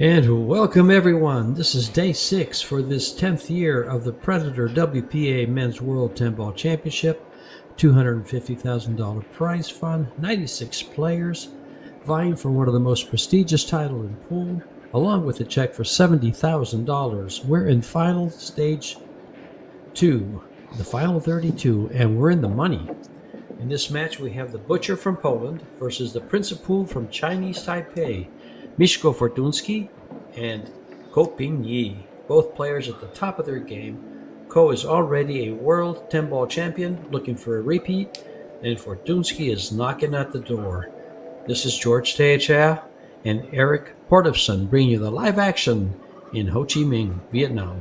And welcome everyone. This is day 6 for this 10th year of the Predator WPA Men's World 10 Ball Championship. $250,000 prize fund, 96 players vying for one of the most prestigious titles in pool, along with a check for $70,000. We're in final stage 2, the final 32, and we're in the money. In this match, we have the Butcher from Poland versus the Prince of Pool from Chinese Taipei, Miszko Fortuński and Ko Ping Yi, both players at the top of their game. Ko is already a world 10 ball champion looking for a repeat, and Fortuński is knocking at the door. This is George Teachow and Eric Portofson bringing you the live action in Ho Chi Minh, Vietnam.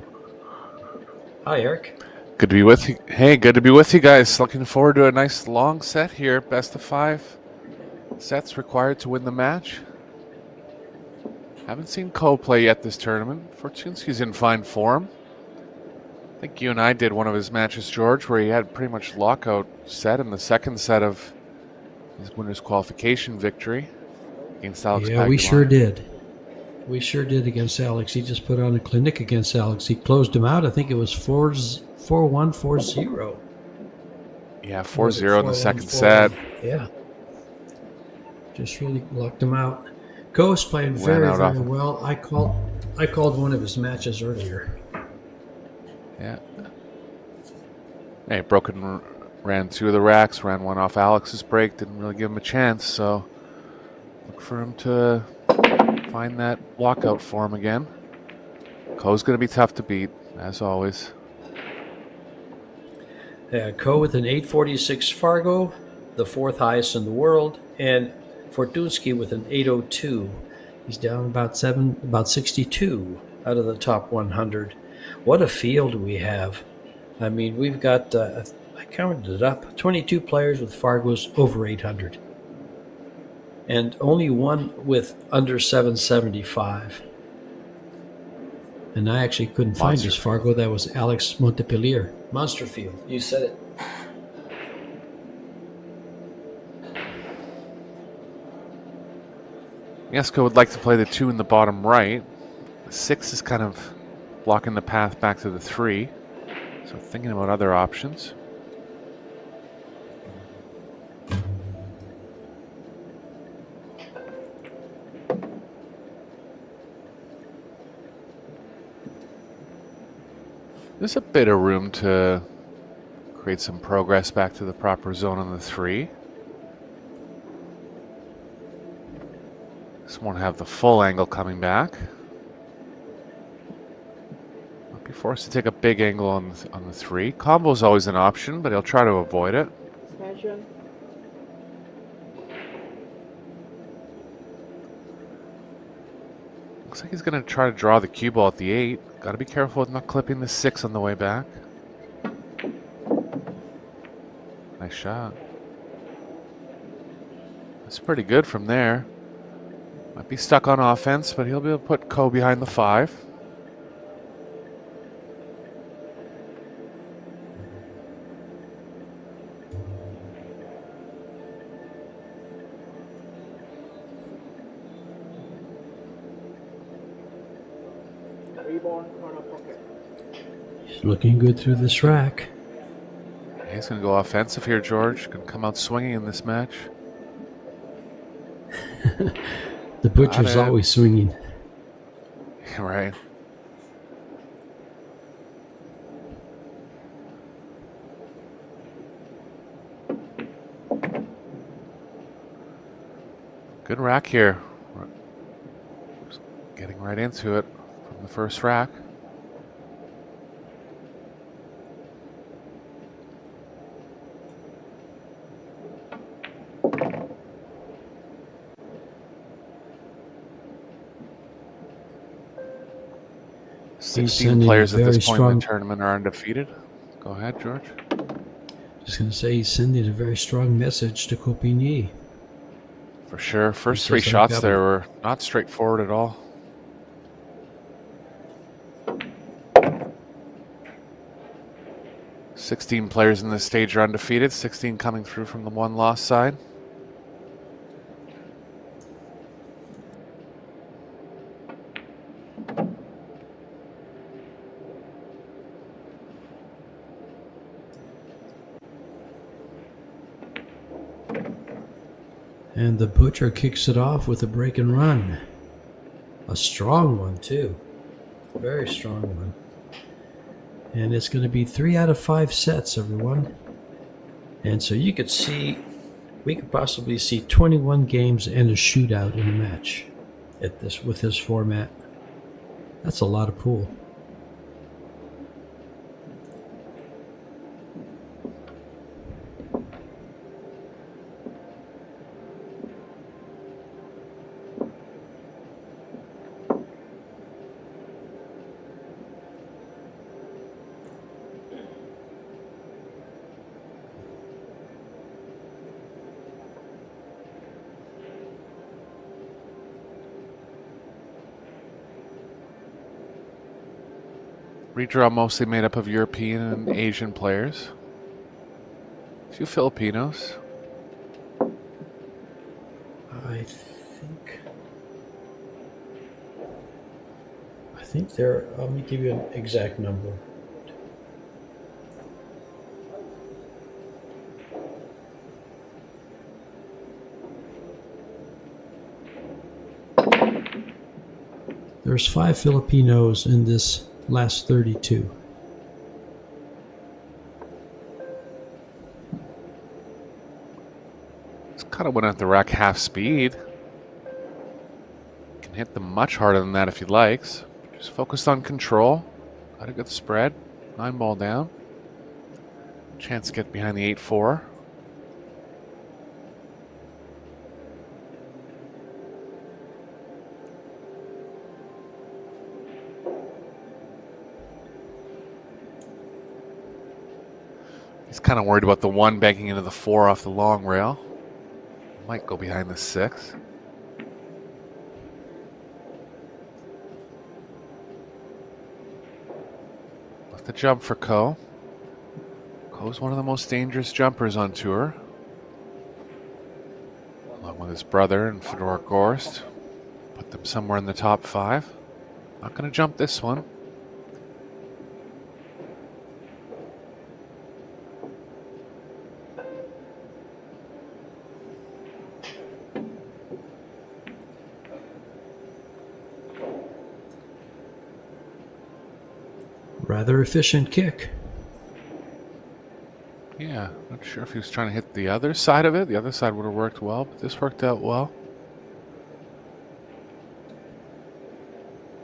Hi, Eric. Good to be with you. Hey, good to be with you guys. Looking forward to a nice long set here. Best of 5 sets required to win the match. Haven't seen Ko play yet this tournament. Fortuński's in fine form. I think you and I did one of his matches, George, where he had pretty much lockout set in the second set of his winner's qualification victory against Alex Yeah, we Pagulayan. sure did. We sure did against Alex. He just put on a clinic against Alex. He closed him out. I think it was 4-1, 4-0. Yeah, 4-0 in the second set. Yeah. Just really locked him out. Ko's playing very well. I called one of his matches earlier. Yeah. Hey, Broken ran 2 of the racks, ran 1 off Alex's break, didn't really give him a chance, so look for him to find that lockout form again. Ko's going to be tough to beat, as always. Ko with an 846 Fargo, the 4th highest in the world, and Fortuński with an 802. He's down about 62 out of the top 100. What a field we have. I mean, we've got, I counted it up, 22 players with Fargos over 800. And only one with under 775. And I actually couldn't find his Fargo. That was Alex Montpellier. Monsterfield. You said it. Mieszko would like to play the 2 in the bottom right. The 6 is kind of blocking the path back to the 3. So thinking about other options. There's a bit of room to create some progress back to the proper zone on the 3. This won't have the full angle coming back. Might be forced to take a big angle on the 3. Combo is always an option, but he'll try to avoid it. Expansion. Looks like he's going to try to draw the cue ball at the 8. Got to be careful with not clipping the 6 on the way back. Nice shot. That's pretty good from there. Might be stuck on offense, but he'll be able to put Ko behind the 5. Reborn corner pocket. He's looking good through this rack. He's going to go offensive here, George. Going to come out swinging in this match. The Butcher's always swinging. Right. Good rack here. Just getting right into it from the first rack. He's 16 players at this point in the tournament are undefeated. Go ahead, George. Just going to say he's sending a very strong message to Ko Ping Yi. For sure. First 3 shots there were not straightforward at all. "16 players in this stage are undefeated, 16 coming through from the 1-loss side. And the Butcher kicks it off with a break and run. A strong one, too. Very strong one. And it's going to be 3 out of 5 sets, everyone. And so you could see, we could possibly see 21 games and a shootout in a match with this format. That's a lot of pool. Redraw mostly made up of European and Asian players. A few Filipinos. I think there. Let me give you an exact number. There's 5 Filipinos in this last 32. It's kind of went at the rack half speed. Can hit them much harder than that if he likes. Just focused on control. Got a good spread. 9 ball down. Chance to get behind the 8-4. He's kind of worried about the 1 banking into the 4 off the long rail. Might go behind the 6. Left the jump for Ko. Ko's one of the most dangerous jumpers on tour. Along with his brother and Fedor Gorst. Put them somewhere in the top 5. Not going to jump this one. Rather efficient kick. Yeah, not sure if he was trying to hit the other side of it. The other side would have worked well, but this worked out well.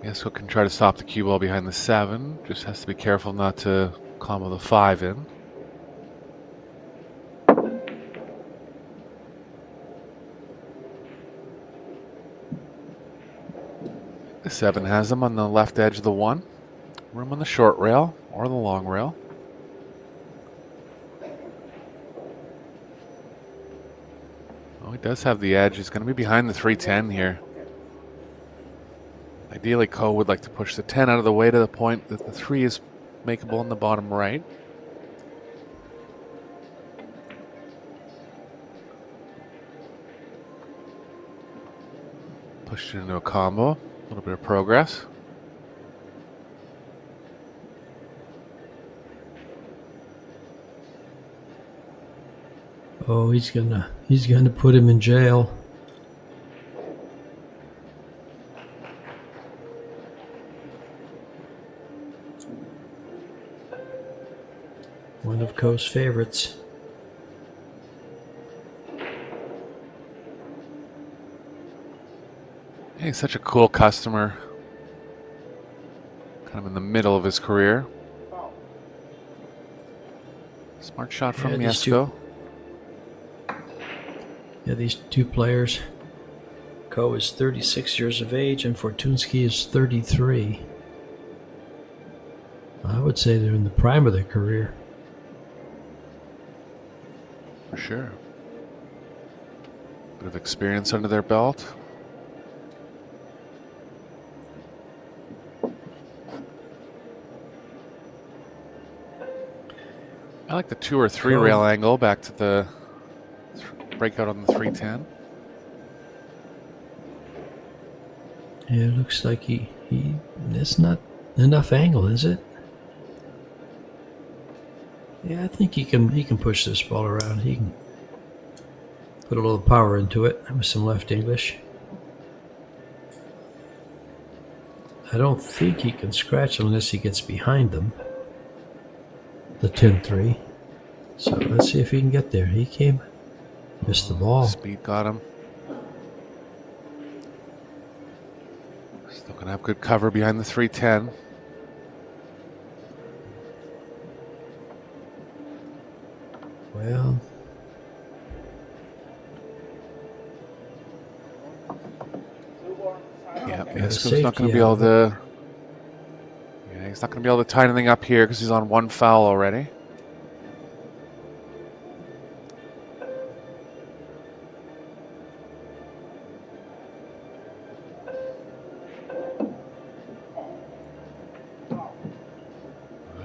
Yasuo can try to stop the cue ball behind the 7. Just has to be careful not to combo the 5 in. The 7 has him on the left edge of the 1. Room on the short rail or the long rail. Oh, he does have the edge. He's going to be behind the 310 here. Ideally, Ko would like to push the 10 out of the way to the point that the 3 is makeable in the bottom right. Pushed it into a combo. A little bit of progress. Oh, he's gonna put him in jail. One of Ko's favorites. He's such a cool customer. Kind of in the middle of his career. Smart shot from Yasuo. Yeah, these two players. Ko is 36 years of age and Fortunsky is 33. I would say they're in the prime of their career. For sure. Bit of experience under their belt. I like the 2 or 3 rail angle back to the breakout on the 310. Yeah, it looks like that's not enough angle, is it? Yeah, I think he can push this ball around. Put a little power into it with some left English. I don't think he can scratch unless he gets behind them. The 10-3. So let's see if he can get there. He came. Missed the ball. Speed got him. Still going to have good cover behind the 310. Well, Yeah, a Mieszko's not going to safety be able out. to. Yeah, he's not going to be able to tie anything up here because he's on one foul already.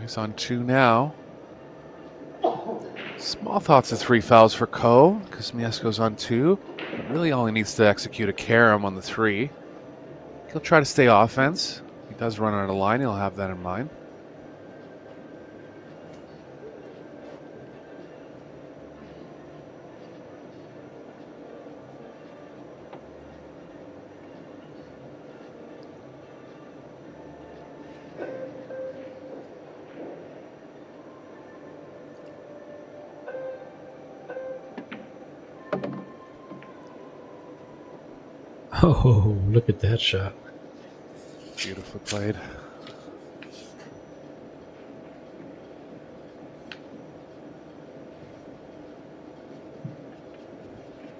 He's on 2 now. Small thoughts of 3 fouls for Ko because Mieszko's on 2. But really, all he needs to execute a carom on the 3. He'll try to stay offense. If he does run out of line, he'll have that in mind. Oh, look at that shot. Beautifully played.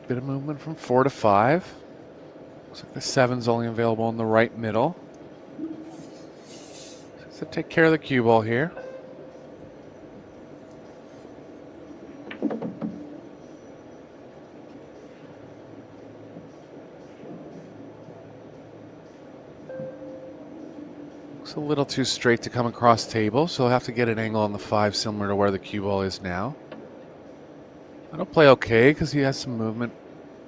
Bit of movement from 4 to 5. Looks like the 7's only available in the right middle. So take care of the cue ball here. Looks a little too straight to come across table, so he'll have to get an angle on the 5 similar to where the cue ball is now. That'll play okay because he has some movement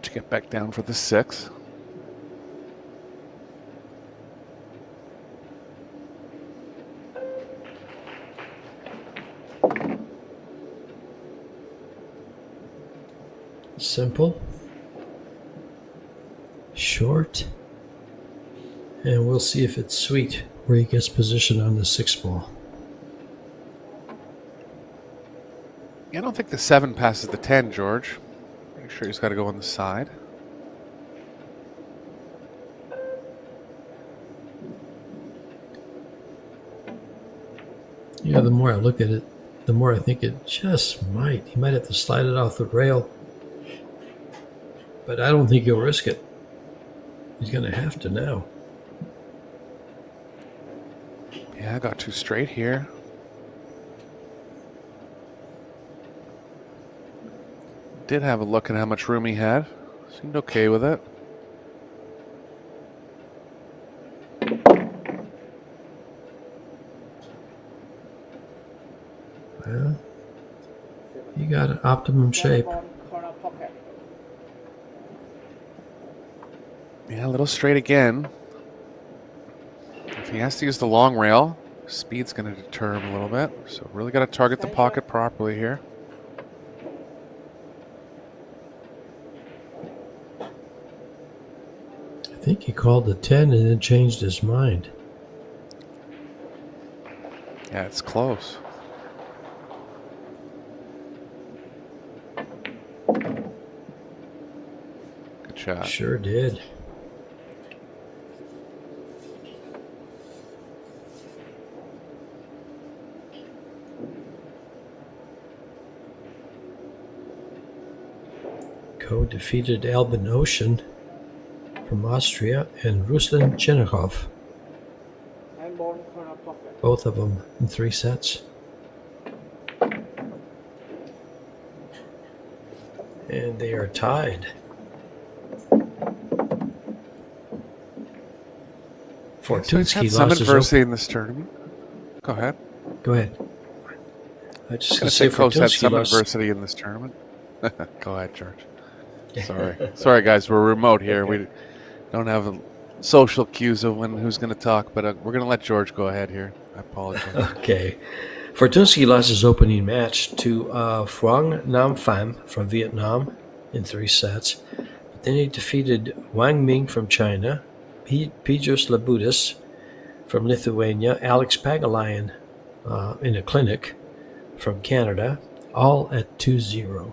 to get back down for the 6. Simple. Short. And we'll see if it's sweet where he gets positioned on the 6 ball. Yeah, I don't think the 7 passes the 10, George. Pretty sure he's got to go on the side. Yeah, the more I look at it, the more I think it just might. He might have to slide it off the rail. But I don't think he'll risk it. He's going to have to now. Yeah, I got too straight here. Did have a look at how much room he had. Seemed okay with it. Well, you got an optimum shape. Corner pocket. Yeah, a little straight again. If he has to use the long rail, speed's going to deter him a little bit. So really got to target the pocket properly here. I think he called the 10 and then changed his mind. Yeah, it's close. Good shot. Sure did. Ko defeated Albin Ocean from Austria and Ruslan Chernikov, Handball corner pocket. both of them in 3 sets. And they are tied. So he's Fortunsky had some lost his adversity in this tournament. Go ahead. Go ahead. I just I gonna say say Coast had Fortunsky some lost. adversity in this tournament. Go ahead, George. Sorry, guys. We're remote here. Okay. We don't have social cues of who's going to talk, but we're going to let George go ahead here. I apologize. Okay. Fortunsky lost his opening match to Phuong Nam Pham from Vietnam in 3 sets. But then he defeated Wang Ming from China, Petros Labudis from Lithuania, Alex Pagulayan in a clinic from Canada, all at 2-0.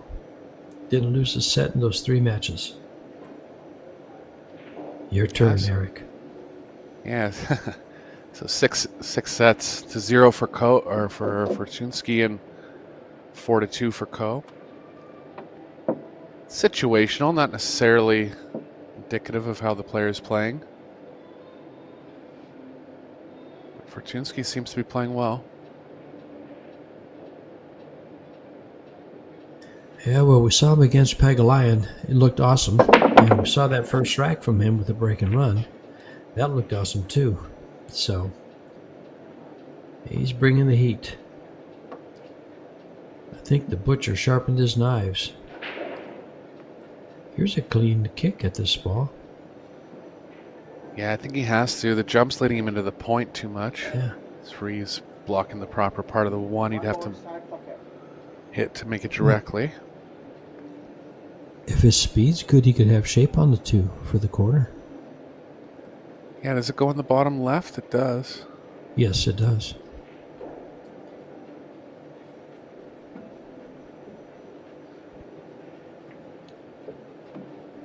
Didn't lose a set in those 3 matches. Your turn, Eric. Yeah. So six sets to 0 for Fortune-Ski and 4-2 for Ko. Situational, not necessarily indicative of how the player is playing. Fortune-Ski seems to be playing well. Yeah, well, we saw him against Pagulayan. It looked awesome. And we saw that first rack from him with the break and run. That looked awesome, too. So, he's bringing the heat. I think the butcher sharpened his knives. Here's a clean kick at this ball. Yeah, I think he has to. The jump's leading him into the point too much. Yeah. He's blocking the proper part of the one. He'd have to Side pocket. hit to make it directly. If his speed's good, he could have shape on the 2 for the corner. Yeah, does it go in the bottom left? It does. Yes, it does.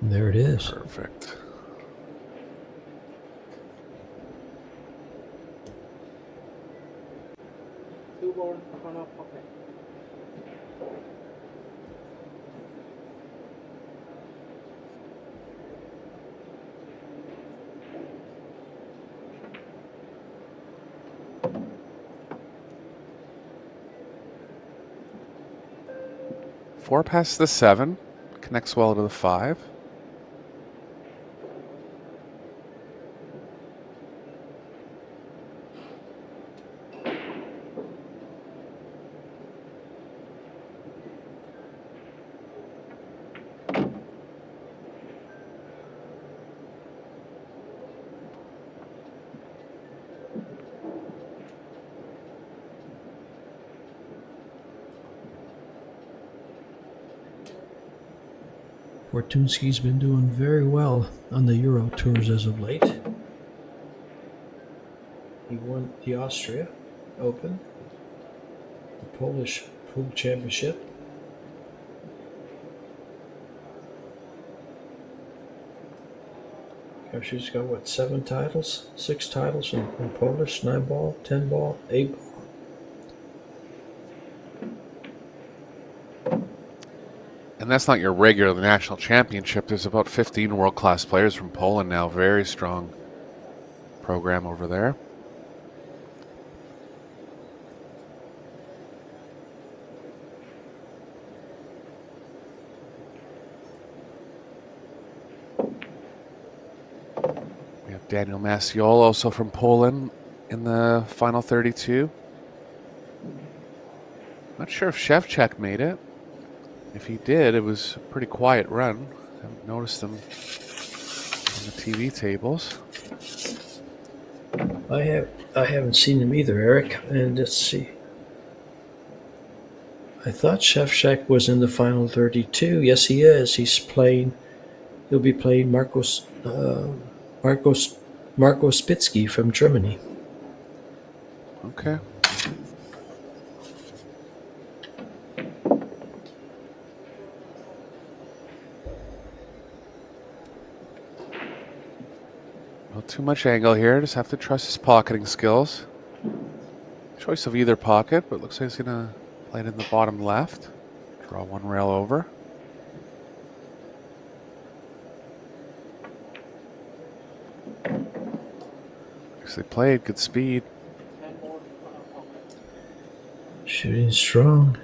And there it is. Perfect. Two ball corner pocket. Four past the 7. Connects well to the 5. Fortune-Ski's been doing very well on the Euro Tours as of late. He won the Austria Open, the Polish Pool Championship, gosh, he's got what, 7 titles? 6 titles in Polish, 9 ball, 10 ball, 8 ball. And that's not your regular national championship. There's about 15 world-class players from Poland now. Very strong program over there. We have Daniel Maciol also from Poland in the final 32. Not sure if Shevchuk made it. If he did, it was a pretty quiet run. I haven't noticed him on the TV tables. I haven't seen him either, Eric. And let's see. I thought Shevchuk was in the final 32. Yes, he is. He'll be playing Marco Spitsky from Germany. Okay. Not too much angle here. Just have to trust his pocketing skills. Choice of either pocket, but looks like he's going to play it in the bottom left. Draw one rail over. Nicely played. Good speed. Hand ball corner pocket. Shooting strong.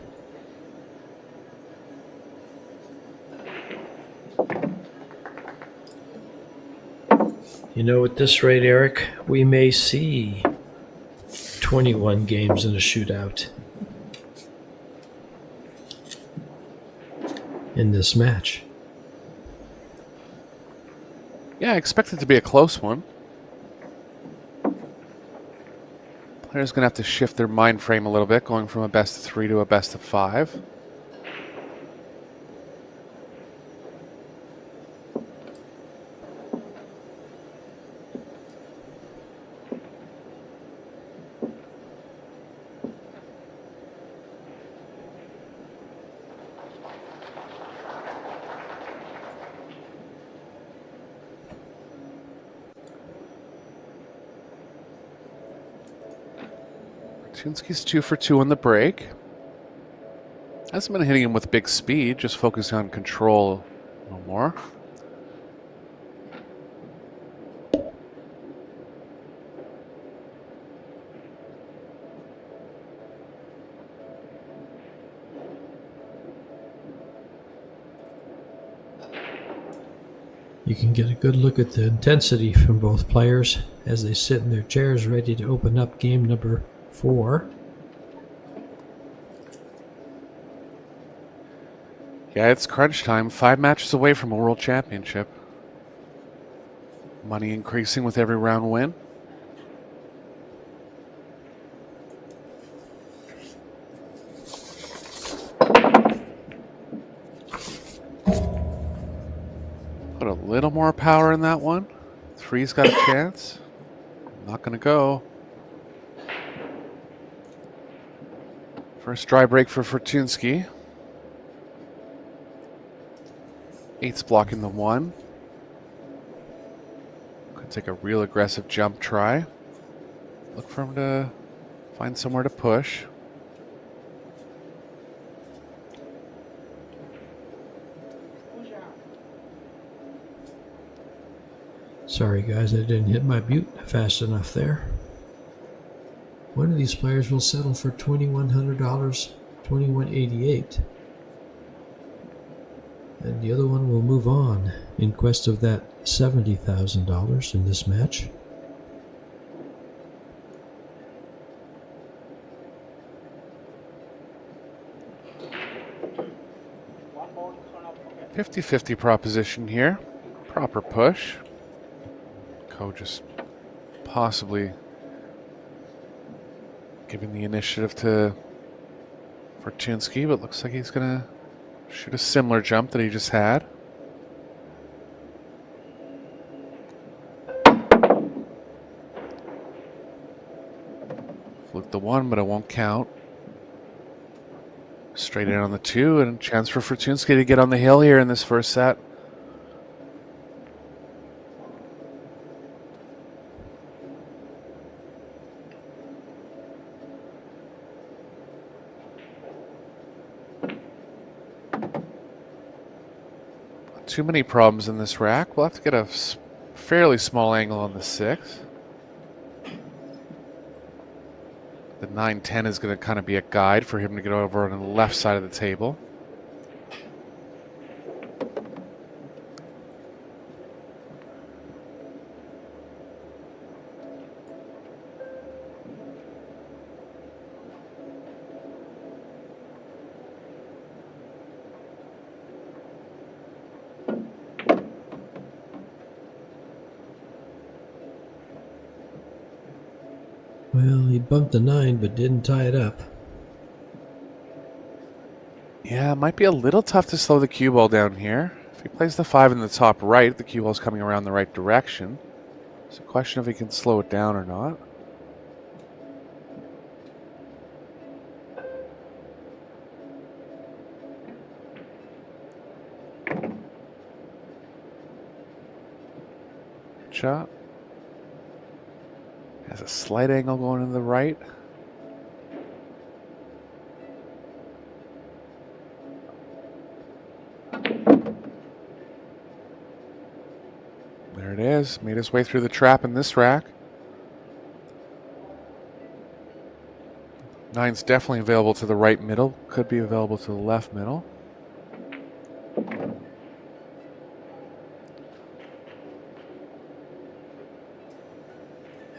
You know, at this rate, Eric, we may see 21 games in a shootout in this match. Yeah, I expect it to be a close one. Players going to have to shift their mind frame a little bit, going from a best of 3 to a best of 5. Fortunsky's 2 for 2 on the break. Hasn't been hitting him with big speed, just focusing on control a little more. You can get a good look at the intensity from both players as they sit in their chairs ready to open up game number 4. Yeah, it's crunch time. 5 matches away from a world championship. Money increasing with every round win. Put a little more power in that one. 3's got a chance. Not going to go. First dry break for Fortunsky. 8's blocking the 1. Could take a real aggressive jump try. Look for him to find somewhere to push. Sorry guys, I didn't hit my mute fast enough there. One of these players will settle for $2,100, $2,188. And the other one will move on in quest of that $70,000 in this match. One more corner pocket. 50-50 proposition here. Proper push. Ko just possibly giving the initiative to Fortunsky, but looks like he's going to shoot a similar jump that he just had. Fluked the 1, but it won't count. Straight in on the 2, and a chance for Fortunsky to get on the hill here in this first set. Too many problems in this rack. We'll have to get a fairly small angle on the 6. The 9-10 is going to kind of be a guide for him to get over on the left side of the table. Well, he bumped the 9 but didn't tie it up. Yeah, it might be a little tough to slow the cue ball down here. If he plays the 5 in the top right, the cue ball's coming around the right direction. It's a question if he can slow it down or not. Good shot. Has a slight angle going to the right. There it is. Made his way through the trap in this rack. 9's definitely available to the right middle. Could be available to the left middle.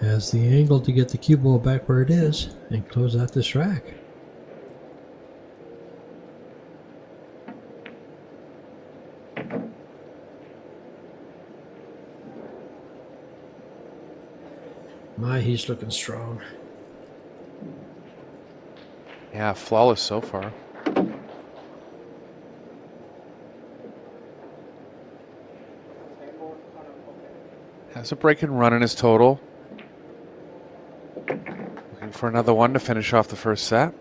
Has the angle to get the cue ball back where it is and close out this rack. My, he's looking strong. Yeah, flawless so far. Has a break and run in his total. Looking for another one to finish off the first set.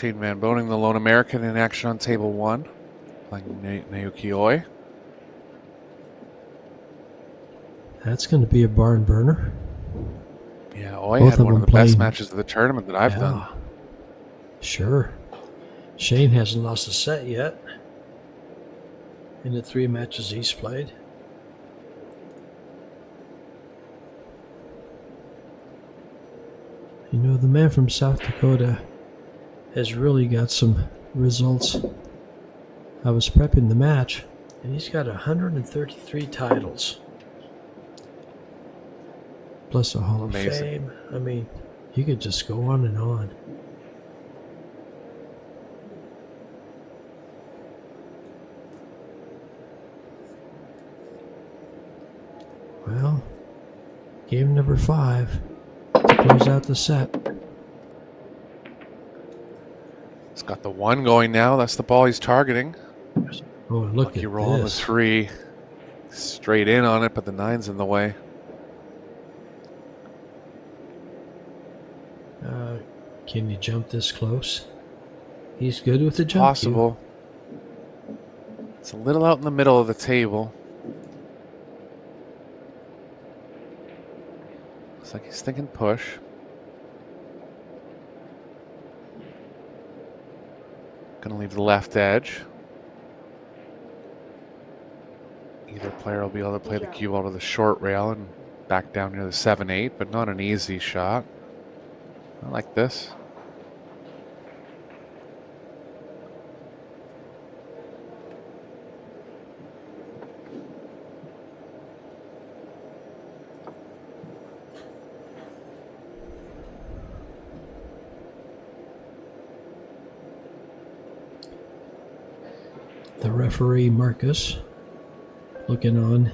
Shane Van Boning, the lone American, in action on table 1, playing Naoki Oi. That's going to be a barn burner. Yeah, Oi Both had of one of them the best playing- matches of the tournament that I've done. Sure. Shane hasn't lost a set yet in the 3 matches he's played. You know, the man from South Dakota has really got some results. I was prepping the match, and he's got 133 titles. Plus a Hall of Amazing. Fame. I mean, you could just go on and on. Well, game number 5 to close out the set. He's got the 1 going now. That's the ball he's targeting. Oh, look Lucky at roll on the this. 3. Straight in on it, but the 9's in the way. Can you jump this close? He's good with the jump cue. Possible. It's a little out in the middle of the table. Looks like he's thinking push. Gonna leave the left edge. Either player will be able to play the cue out of the short rail and back down near the 7-8, but not an easy shot. I like this. The referee, Marcus, looking on.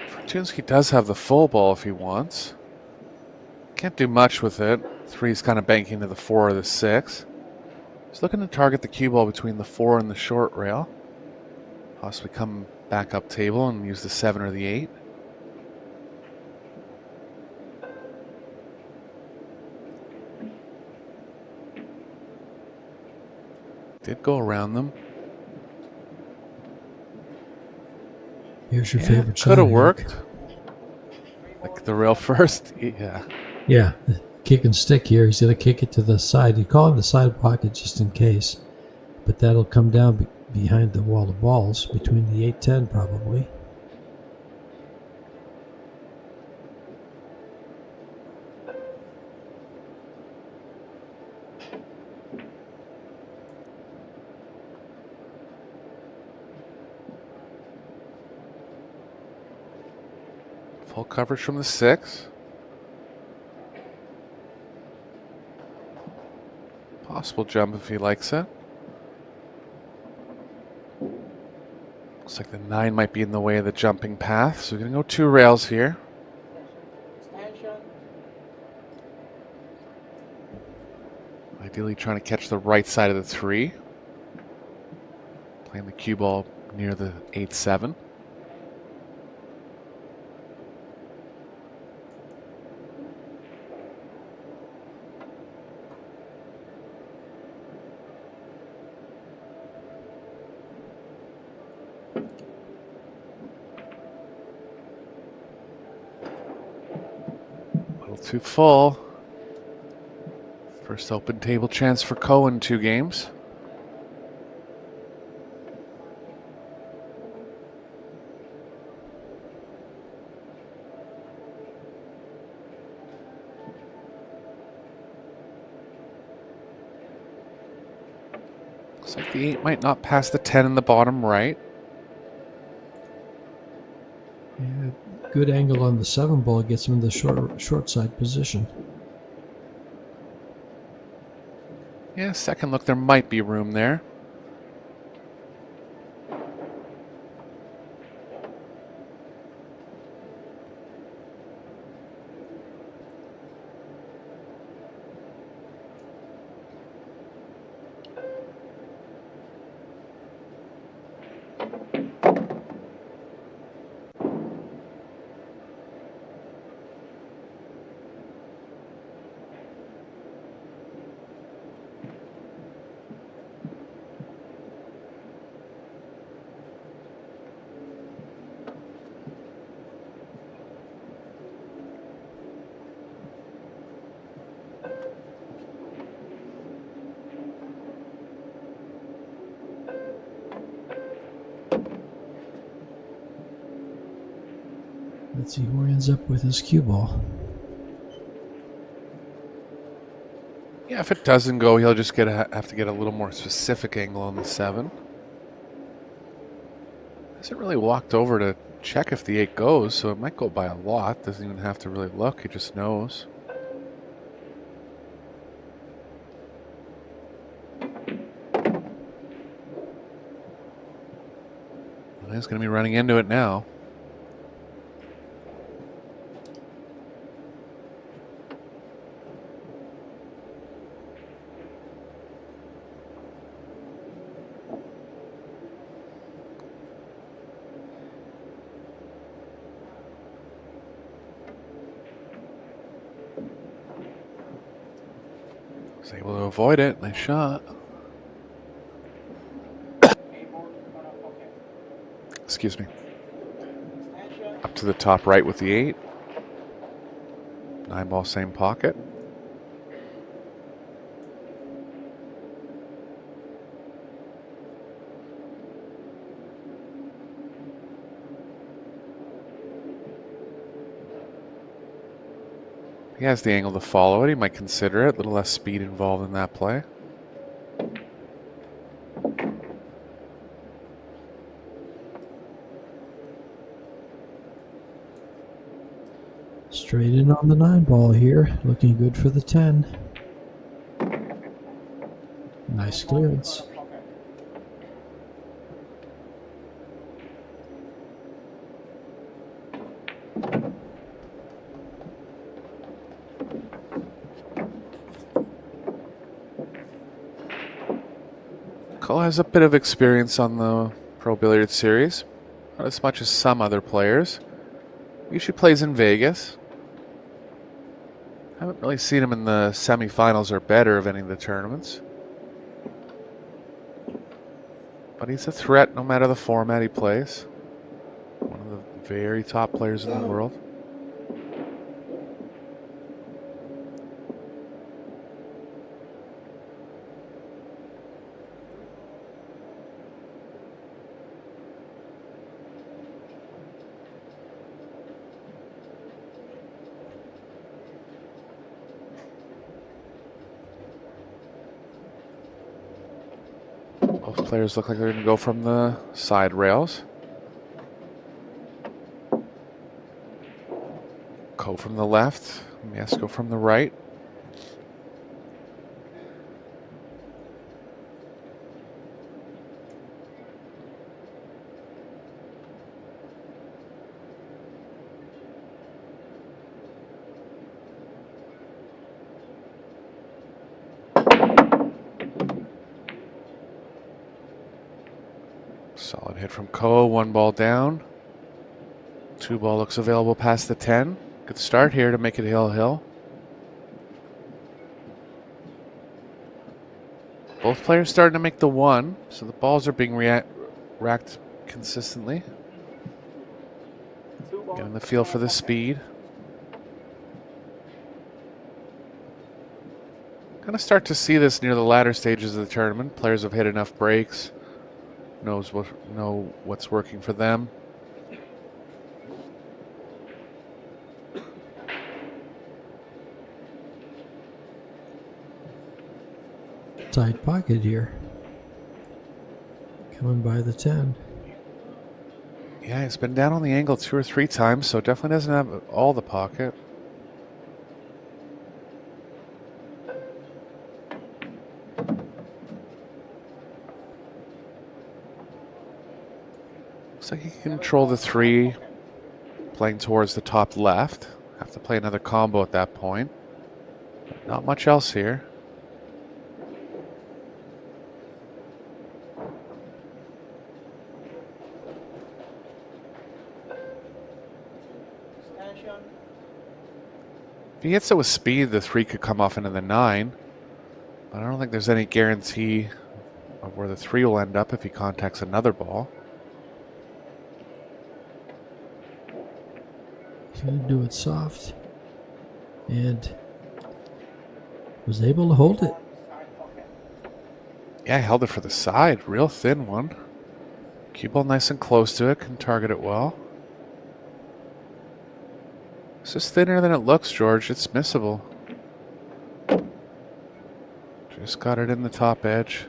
Fortunsky does have the full ball if he wants. Can't do much with it. 3's kind of banking to the 4 or the 6. He's looking to target the cue ball between the 4 and the short rail. Possibly come back up table and use the 7 or the 8. Did go around them. Here's your favorite shot. Could have Eric. worked. Like the rail first. Yeah. Yeah, the kick and stick here. He's going to kick it to the side. You call it the side pocket just in case. But that'll come down behind the wall of balls, between the 8-10 probably. Full coverage from the 6. Possible jump if he likes it. Looks like the 9 might be in the way of the jumping path, so we're going to go 2 rails here. Extension. Ideally trying to catch the right side of the 3. Playing the cue ball near the 8-7. Too full. First open table chance for Cohen, 2 games. Looks like the 8 might not pass the 10 in the bottom right. Yeah, good angle on the 7 ball gets him in the short side position. Yeah, second look, there might be room there. Let's see where he ends up with his cue ball. Yeah, if it doesn't go, he'll just have to get a little more specific angle on the 7. Hasn't really walked over to check if the 8 goes, so it might go by a lot. Doesn't even have to really look, he just knows. Well, he's going to be running into it now. Was able to avoid it. Nice shot. Excuse me. Up to the top right with the 8. 9 ball, same pocket. He has the angle to follow it. He might consider it. A little less speed involved in that play. Straight in on the 9 ball here. Looking good for the 10. Nice clearance. Cole has a bit of experience on the Pro Billiards Series. Not as much as some other players. Usually plays in Vegas. Haven't really seen him in the semifinals or better of any of the tournaments. But he's a threat no matter the format he plays. One of the very top players in the world. Both players look like they're going to go from the side rails. Ko from the left, Mieszko from the right. Solid hit from Ko, 1 ball down. 2 ball looks available past the 10. Good start here to make it hill-hill. Both players starting to make the 1, so the balls are being racked consistently. Getting the feel for the speed. Kind of start to see this near the latter stages of the tournament. Players have hit enough breaks. Know what's working for them. Tight pocket here. Coming by the 10. Yeah, he's been down on the angle 2 or 3 times, so definitely doesn't have all the pocket. Looks like he can control the 3, playing towards the top left. Have to play another combo at that point. Not much else here. If he hits it with speed, the 3 could come off into the 9. But I don't think there's any guarantee of where the 3 will end up if he contacts another ball. He's going to do it soft. And was able to hold it. Yeah, I held it for the side. Real thin one. Cue ball nice and close to it. Can target it well. This is thinner than it looks, George. It's missable. Just got it in the top edge.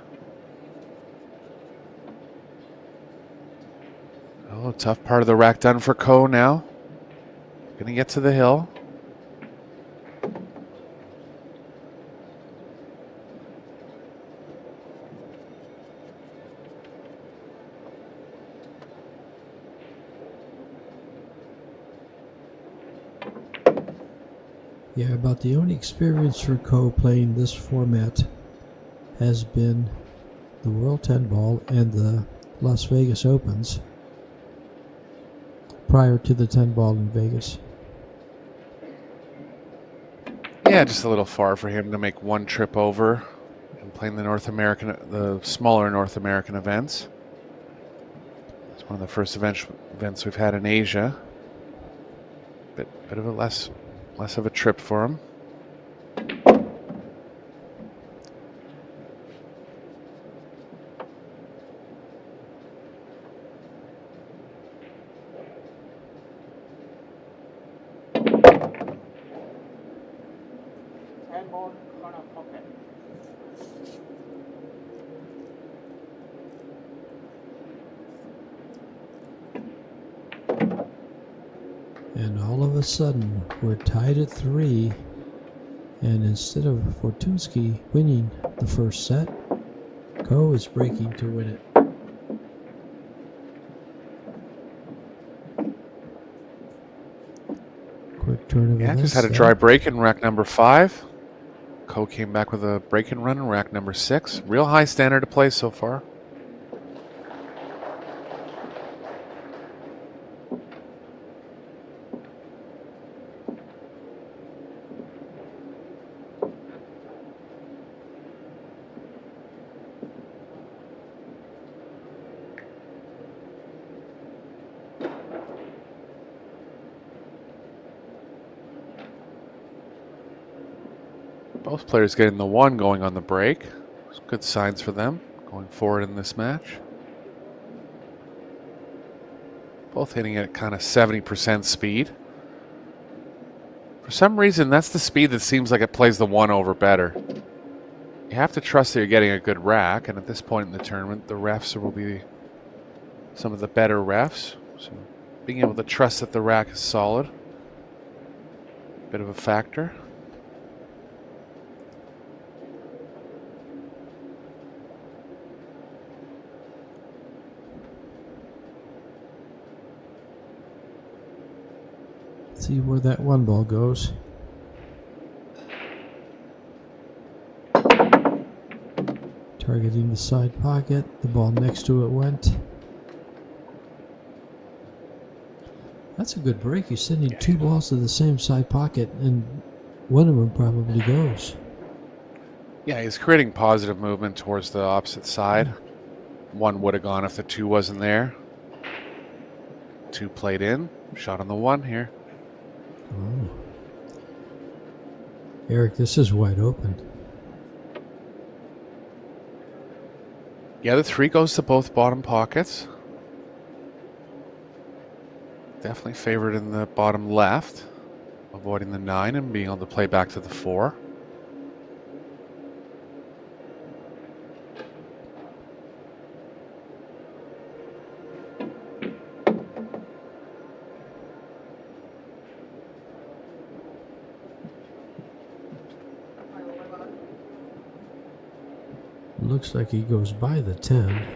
Oh, tough part of the rack done for Ko now. Gonna get to the hill. Yeah, about the only experience for Ko playing this format has been the World 10 Ball and the Las Vegas Opens prior to the 10 Ball in Vegas. Yeah, just a little far for him to make one trip over and playing the smaller North American events. It's one of the first events we've had in Asia. Bit of a less of a trip for him. Handball, corner pocket. And all of a sudden, we're tied at 3. And instead of Fortunsky winning the first set, Ko is breaking to win it. Quick turn of Yeah, events. just had a dry break in rack number 5. Ko came back with a break and run in rack number 6. Real high standard to play so far. Both players getting the 1 going on the break. Some good signs for them going forward in this match. Both hitting at kind of 70% speed. For some reason, that's the speed that seems like it plays the 1 over better. You have to trust that you're getting a good rack, and at this point in the tournament, the refs will be some of the better refs. So being able to trust that the rack is solid, bit of a factor. See where that 1 ball goes. Targeting the side pocket. The ball next to it went. That's a good break. You're sending 2 balls to the same side pocket, and one of them probably goes. Yeah, he's creating positive movement towards the opposite side. 1 would have gone if the 2 wasn't there. 2 played in. Shot on the 1 here. Oh. Eric, this is wide open. Yeah, the 3 goes to both bottom pockets. Definitely favored in the bottom left, avoiding the 9 and being able to play back to the 4. Looks like he goes by the 10.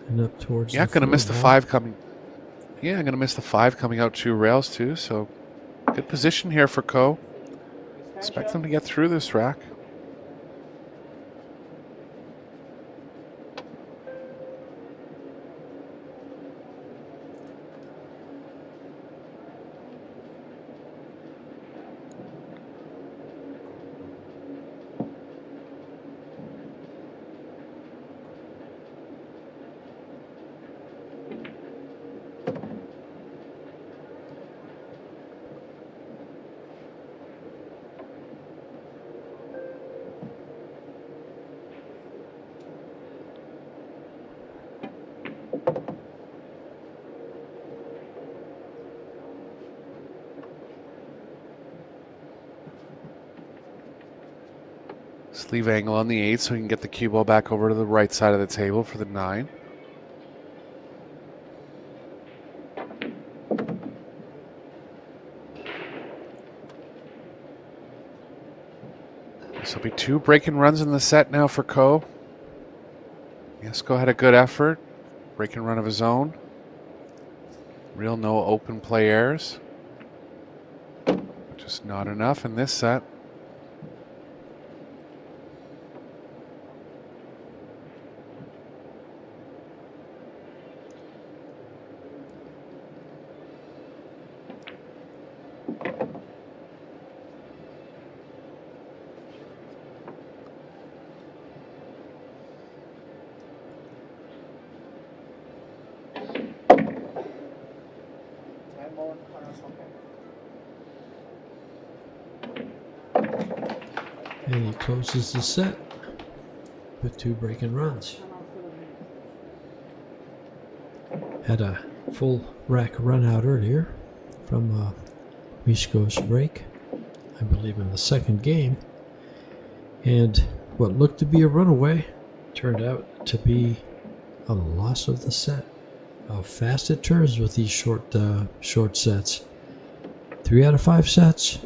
And up towards Yeah, the gonna miss the 4 ball. 5 coming. Yeah, I'm gonna miss the 5 coming out 2 rails too. So good position here for Ko. Expect them to get through this rack. Sleeve angle on the 8 so he can get the cue ball back over to the right side of the table for the 9. This will be 2 breaking runs in the set now for Ko. Jesko had a good effort. Breaking run of his own. Real no open play errors. Just not enough in this set. Time on corner pocket. And he closes the set with 2 breaking runs. Had a full rack run out earlier from Misko's break, I believe in the second game. And what looked to be a runaway turned out to be a loss of the set. How fast it turns with these short sets. 3 out of 5 sets.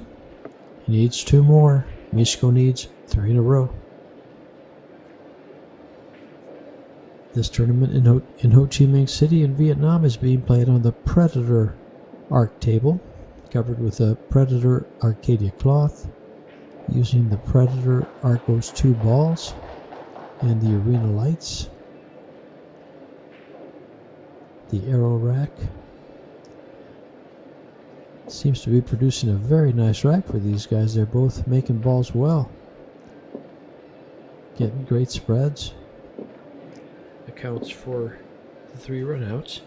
He needs 2 more. Misko needs 3 in a row. This tournament in Ho Chi Minh City in Vietnam is being played on the Predator Arc table, covered with a Predator Arcadia cloth, using the Predator Arcos 2 balls and the arena lights. The Aero rack seems to be producing a very nice rack for these guys. They're both making balls well. Getting great spreads. Accounts for the 3 runouts.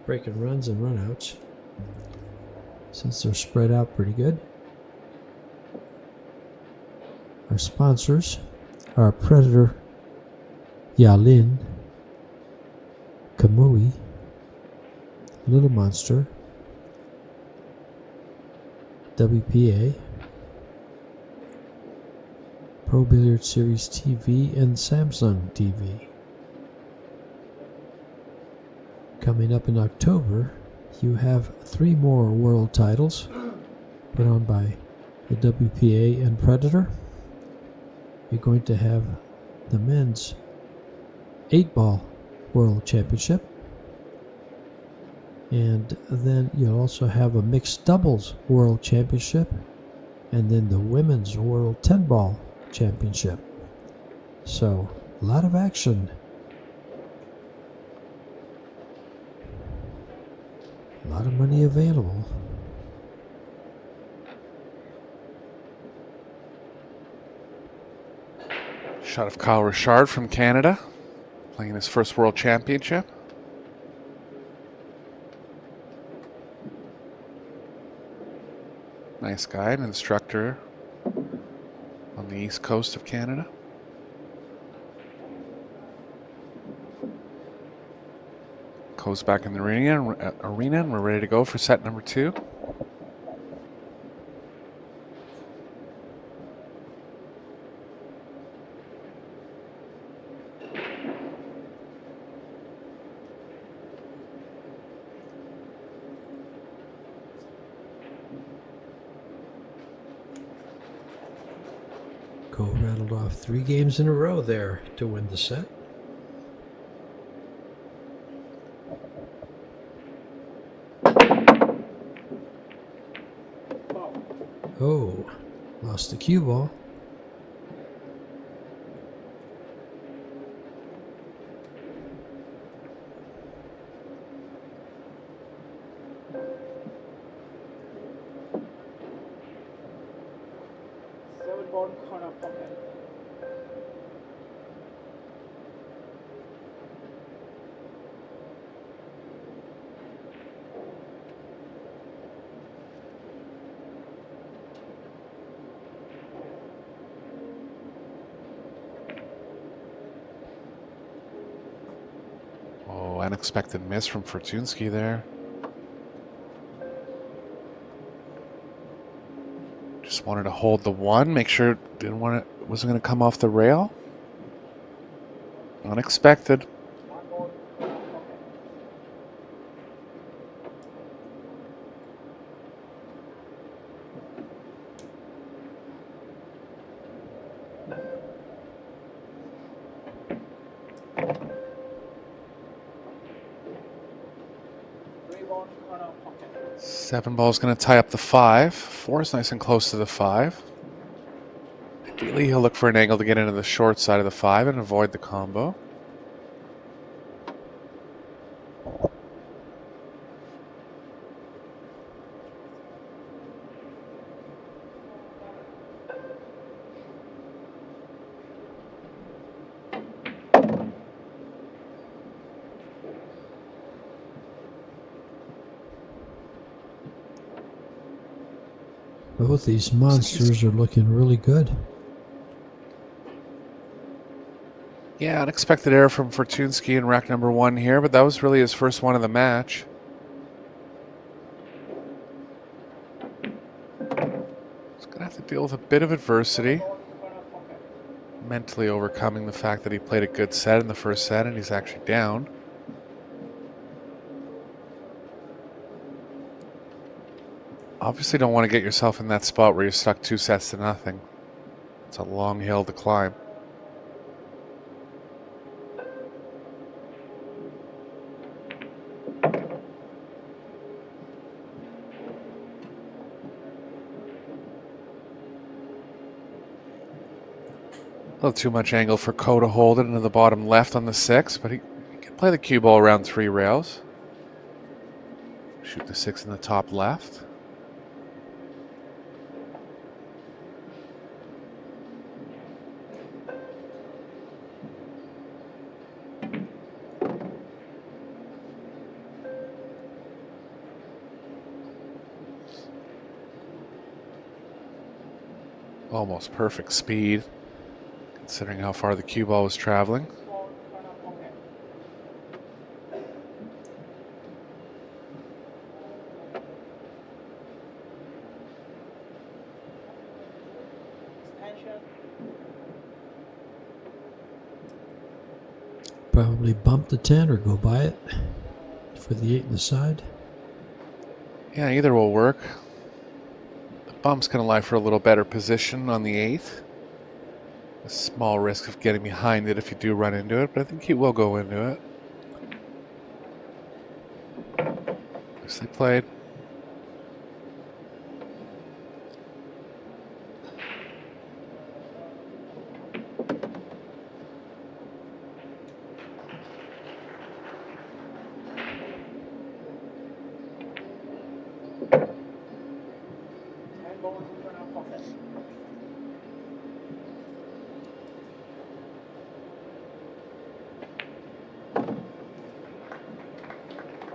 Breaking runs and runouts, since they're spread out pretty good. Our sponsors are Predator Yalin, Kamui, Little Monster, WPA, Pro Billiard Series TV, and Samsung TV. Coming up in October, you have 3 more world titles put on by the WPA and Predator. You're going to have the men's 8-ball World Championship. And then you'll also have a mixed doubles World Championship, and then the women's World 10-ball Championship. So, a lot of action. A lot of money available. Shot of Kyle Richard from Canada, playing his first World Championship. Nice guy, an instructor on the east coast of Canada. Goes back in the arena, and we're ready to go for set number 2. Ko rattled off 3 games in a row there to win the set. Oh, lost the cue ball. Ball corner pocket. Oh, unexpected miss from Fortunski there. Just Just wanted to hold the one, make sure it wasn't going to come off the rail. Unexpected. One more corner pocket. Three ball corner pocket. 7 ball's going to tie up the 5. 4 is nice and close to the 5. Ideally, he'll look for an angle to get into the short side of the 5 and avoid the combo. Both these monsters are looking really good. Yeah, unexpected error from Fortunsky in rack number 1 here, but that was really his first one of the match. He's going to have to deal with a bit of adversity. Ball corner pocket. Mentally overcoming the fact that he played a good set in the first set and he's actually down. Obviously don't want to get yourself in that spot where you're stuck 2 sets to nothing. It's a long hill to climb. A little too much angle for Ko to hold it into the bottom left on the 6, but he can play the cue ball around 3 rails. Shoot the 6 in the top left. Almost perfect speed, considering how far the cue ball was traveling. Ball corner pocket. Extension. Probably bump the 10 or go by it for the 8 in the side. Yeah, either will work. The bump's going to lie for a little better position on the 8th. A small risk of getting behind it if you do run into it, but I think he will go into it. Nicely played. And ball corner pocket.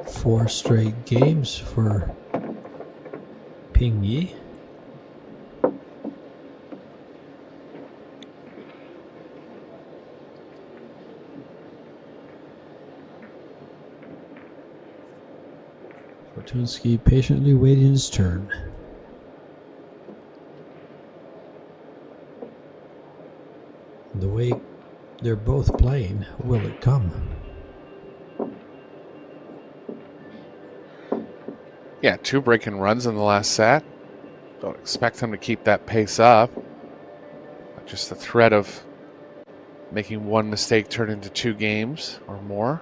Four straight games for Ping Yi. Fortunsky patiently waiting his turn. The way they're both playing, will it come? Yeah, 2 break-in runs in the last set. Don't expect him to keep that pace up. But just the threat of making 1 mistake turn into 2 games or more.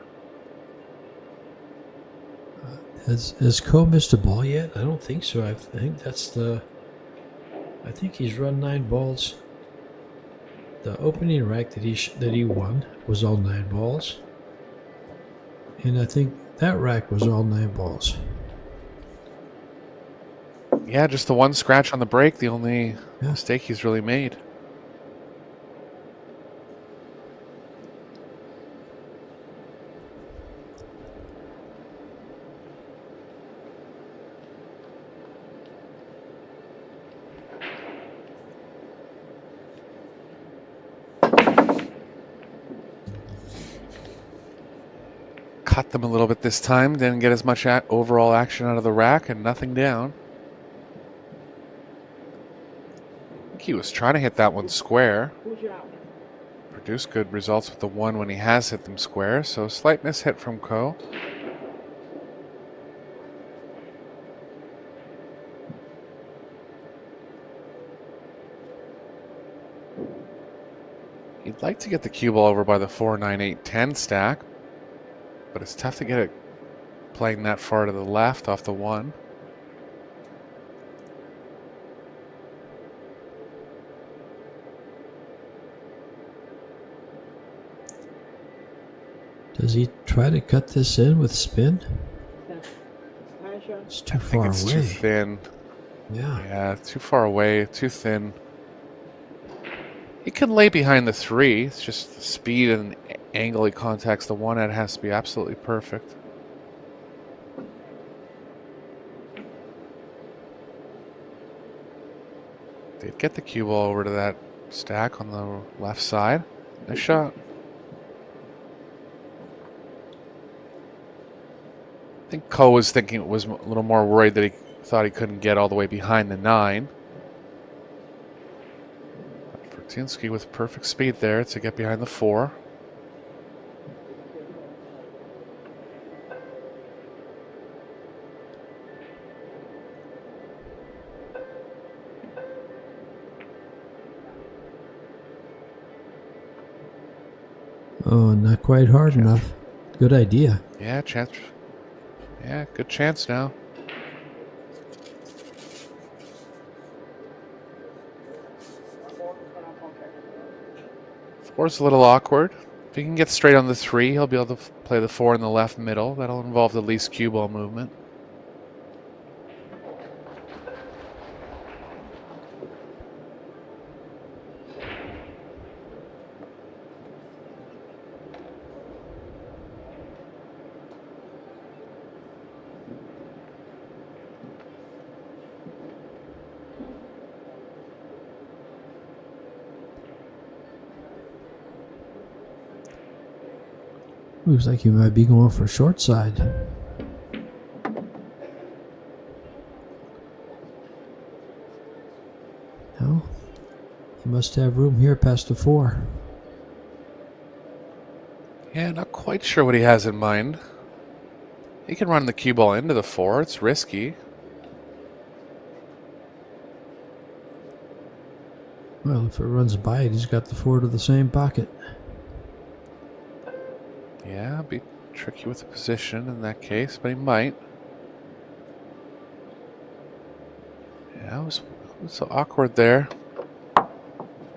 Has Ko missed a ball yet? I don't think so. I think I think he's run 9 balls. The opening rack that he won was all 9 balls, and I think that rack was all 9 balls. Yeah, just the 1 scratch on the break, the only mistake he's really made. Cut them a little bit this time, didn't get as much overall action out of the rack and nothing down. he was trying to hit that one square. Push out. Produced good results with the 1 when he has hit them square, so slight mishit from Ko. He'd like to get the cue ball over by the 4, 9, 8, 10 stack, but it's tough to get it playing that far to the left off the 1. Does he try to cut this in with spin? Attention. It's too I think far it's away. too thin. Yeah. Yeah, too far away, too thin. He can lay behind the 3. It's just the speed and angle he contacts the 1 at has to be absolutely perfect. Did get the cue ball over to that stack on the left side. Nice shot. I think Ko was thinking, was a little more worried that he thought he couldn't get all the way behind the 9. Vertinsky with perfect speed there to get behind the 4. Oh, not quite hard enough. Good idea. Yeah, chance. Yeah, good chance now. Ball in front of pocket. 4's a little awkward. If he can get straight on the 3, he'll be able to play the 4 in the left middle. That'll involve the least cue ball movement. Looks like he might be going for short side. No? He must have room here past the 4. Yeah, not quite sure what he has in mind. He can run the cue ball into the 4. It's risky. Well, if it runs by it, he's got the 4 to the same pocket. Yeah, be tricky with the position in that case, but he might. Yeah, it was so awkward there.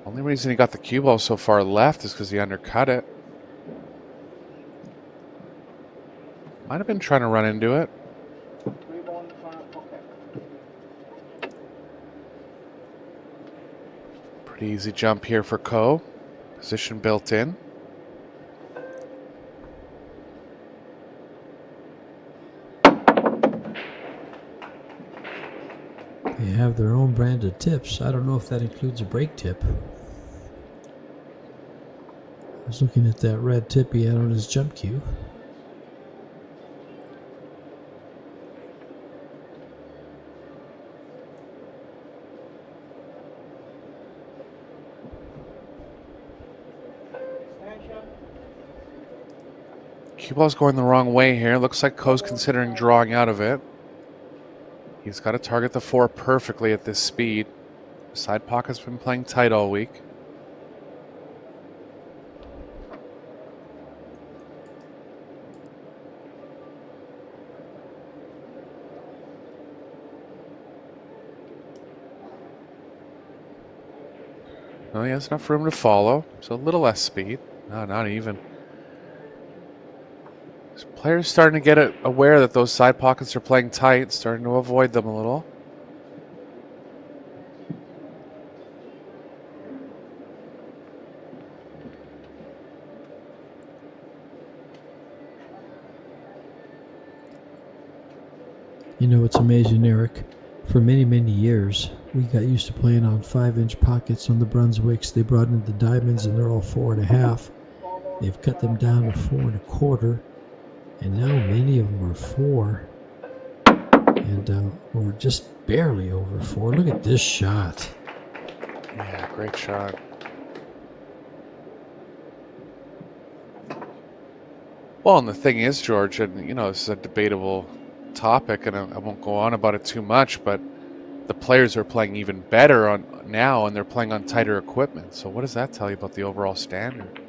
Only reason he got the cue ball so far left is because he undercut it. Might have been trying to run into it. 3 ball in front of pocket. Pretty easy jump here for Ko. Position built in. They have their own brand of tips. I don't know if that includes a brake tip. I was looking at that red tip he had on his jump cue. Attention. Cue ball's going the wrong way here. Looks like Ko's considering drawing out of it. He's got to target the 4 perfectly at this speed. Side pocket's been playing tight all week. No, he has enough room to follow, so a little less speed. No, not even. This player's starting to get aware that those side pockets are playing tight, starting to avoid them a little. You know, it's amazing, Eric. For many, many years, we got used to playing on 5-inch pockets on the Brunswicks. They brought in the diamonds, and they're all 4.5. They've cut them down to 4.25, and now many of them are 4, and or just barely over 4. Look at this shot. Yeah, great shot. Well, and the thing is, George, and this is a debatable topic, and I won't go on about it too much, but the players are playing even better on now, and they're playing on tighter equipment. So what does that tell you about the overall standard?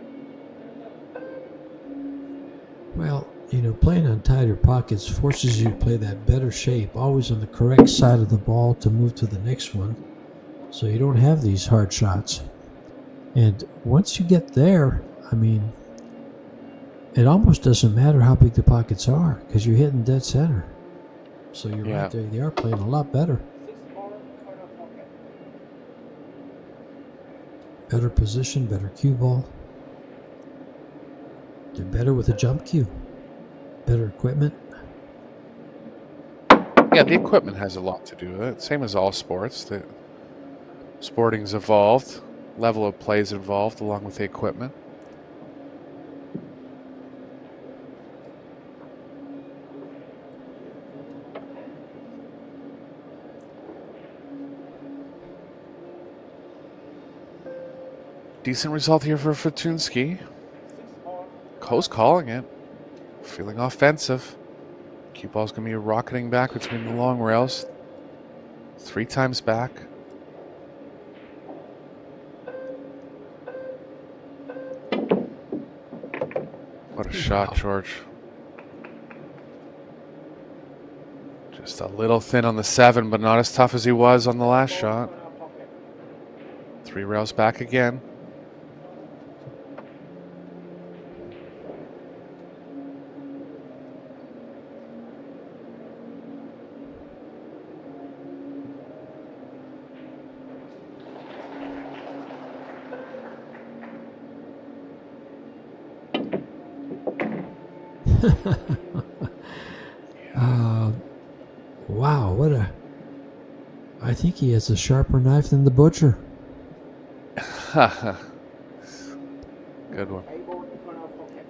Well, playing on tighter pockets forces you to play that better shape, always on the correct side of the ball to move to the next one, so you don't have these hard shots. And once you get there, it almost doesn't matter how big the pockets are because you're hitting dead center. So you're Yeah. right there. They are playing a lot better. 6-ball, corner pocket. Better position, better cue ball. They're better with a jump cue. Better equipment. Yeah, the equipment has a lot to do with it. Same as all sports. The sporting's evolved. Level of play's evolved along with the equipment. Decent result here for Fortune-Ski. 6-ball, Ko's calling it. Feeling offensive. Cue ball's going to be rocketing back between the long rails. 3 times back. What a shot, George. Just a little thin on the 7, but not as tough as he was on the last shot. corner pocket. 3 rails back again. Wow, I think he has a sharper knife than the butcher. Good one. 8-ball, corner pocket.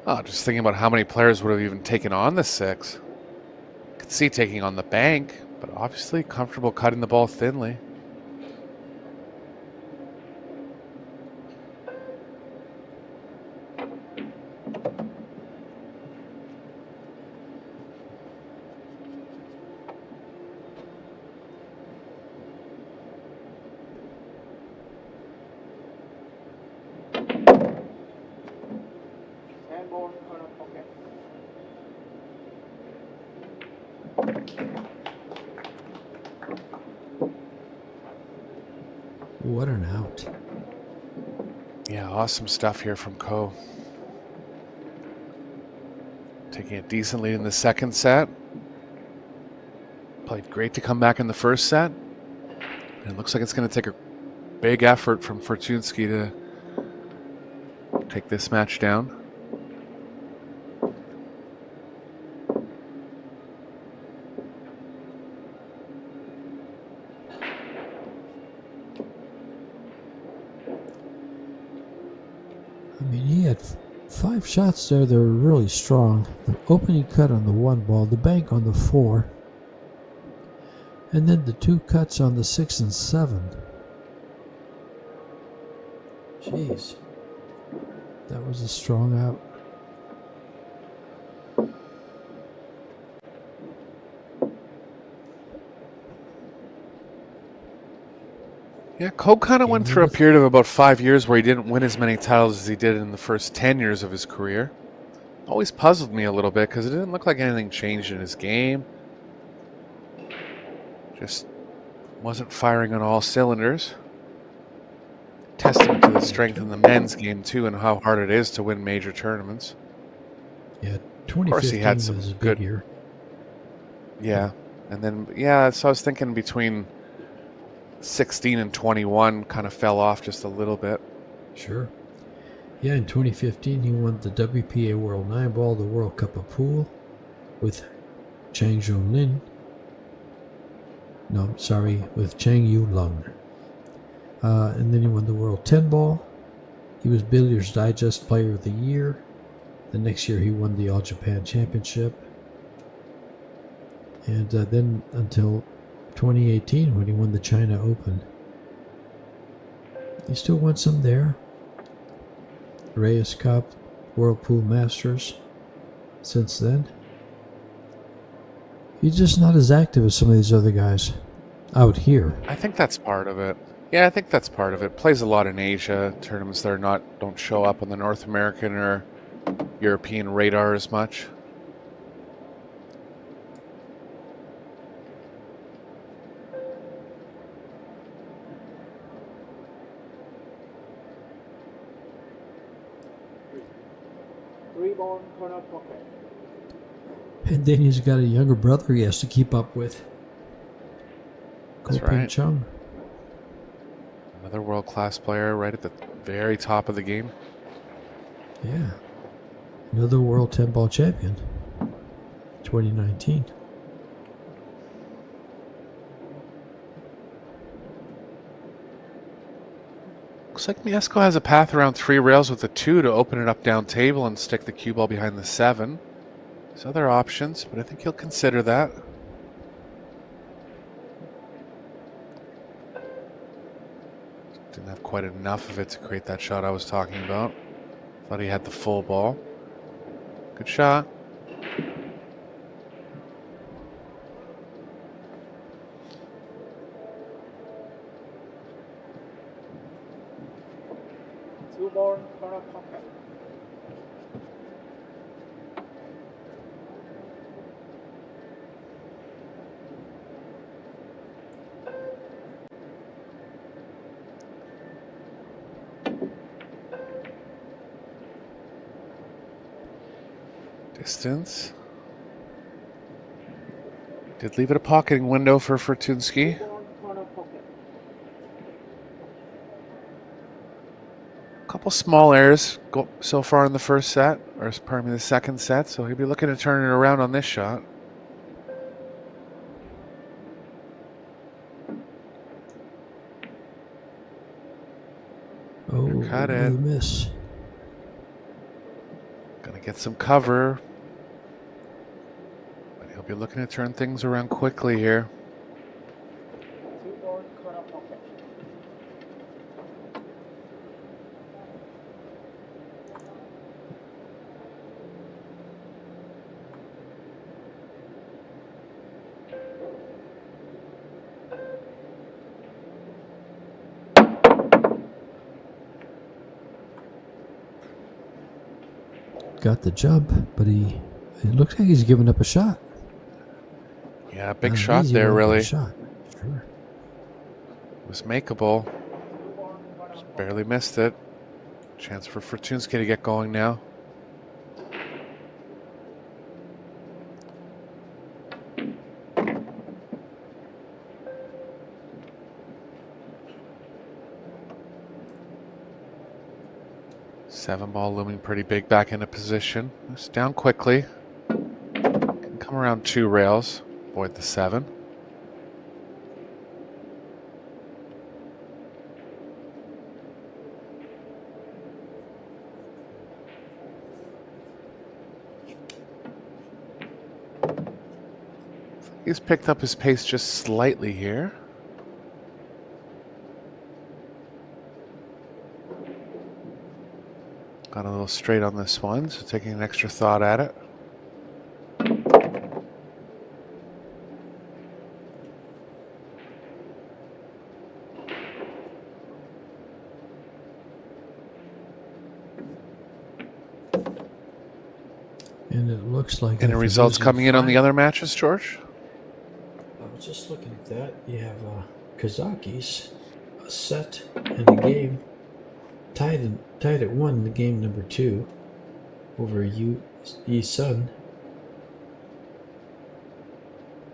Oh, just thinking about how many players would have even taken on the 6. Could see taking on the bank, but obviously comfortable cutting the ball thinly. Handball, corner pocket. What an out. Yeah, awesome stuff here from Ko. Taking it decently in the second set. Played great to come back in the first set. And it looks like it's going to take a big effort from Fortune-Ski to take this match down. He had 5 shots there that were really strong. The opening cut on the 1 ball, the bank on the 4, and then the 2 cuts on the 6 and 7. Jeez. That was a strong out. Yeah, Ko kind of went through a period of about 5 years where he didn't win as many titles as he did in the first 10 years of his career. Always puzzled me a little bit because it didn't look like anything changed in his game. Just wasn't firing on all cylinders. Testament to the strength in the men's game too and how hard it is to win major tournaments. Yeah, course he 2015 had some was a good- big year. Yeah. And then, so I was thinking between 16 and 21 kind of fell off just a little bit. Sure. Yeah, in 2015 he won the WPA World 9 Ball, the World Cup of Pool with Chang Jun-lin. No, sorry, with Chang Yu-lung. And then he won the World 10 Ball. He was Billiards Digest Player of the Year. The next year he won the All Japan Championship. And then until 2018 when he won the China Open. He still wants some there. Reyes Cup, Whirlpool Masters. Since then, he's just not as active as some of these other guys out here. I think that's part of it. Yeah, I think that's part of it. Plays a lot in Asia tournaments that don't show up on the North American or European radar as much. Three ball corner pocket. And then he's got a younger brother he has to keep up with. That's Ko Ping right. Chung. Another world-class player right at the very top of the game. Yeah. Another world 10 ball champion. 2019. Looks like Miesco has a path around 3 rails with the 2 to open it up down table and stick the cue ball behind the 7. There's other options, but I think he'll consider that. Didn't have quite enough of it to create that shot I was talking about. Thought he had the full ball. Good shot. Two ball corner pocket. Distance. Did leave it a pocketing window for Fortunsky. Two ball corner pocket. Couple small errors go so far in the first set, or pardon me, the second set, so he'll be looking to turn it around on this shot. Oh, Cut it. you miss. Gonna get some cover. But he'll be looking to turn things around quickly here. Two ball corner pocket. Got the jump, but it looks like he's giving up a shot. Yeah, big Not shot easy, there, but a really. Shot. Sure. It was makeable. Two ball corner Just barely missed it. Chance for Fortunsky to get going now. Seven ball looming pretty big back into position. It's down quickly. Can come around 2 rails. Avoid the 7. He's picked up his pace just slightly here. Got a little straight on this one, so taking an extra thought at it. And it looks like... Any after results losing coming in on the 5 other matches, George? I was just looking at that. You have Kazaki's a set and a game tied at 1 in the game number 2 over Yi Sun.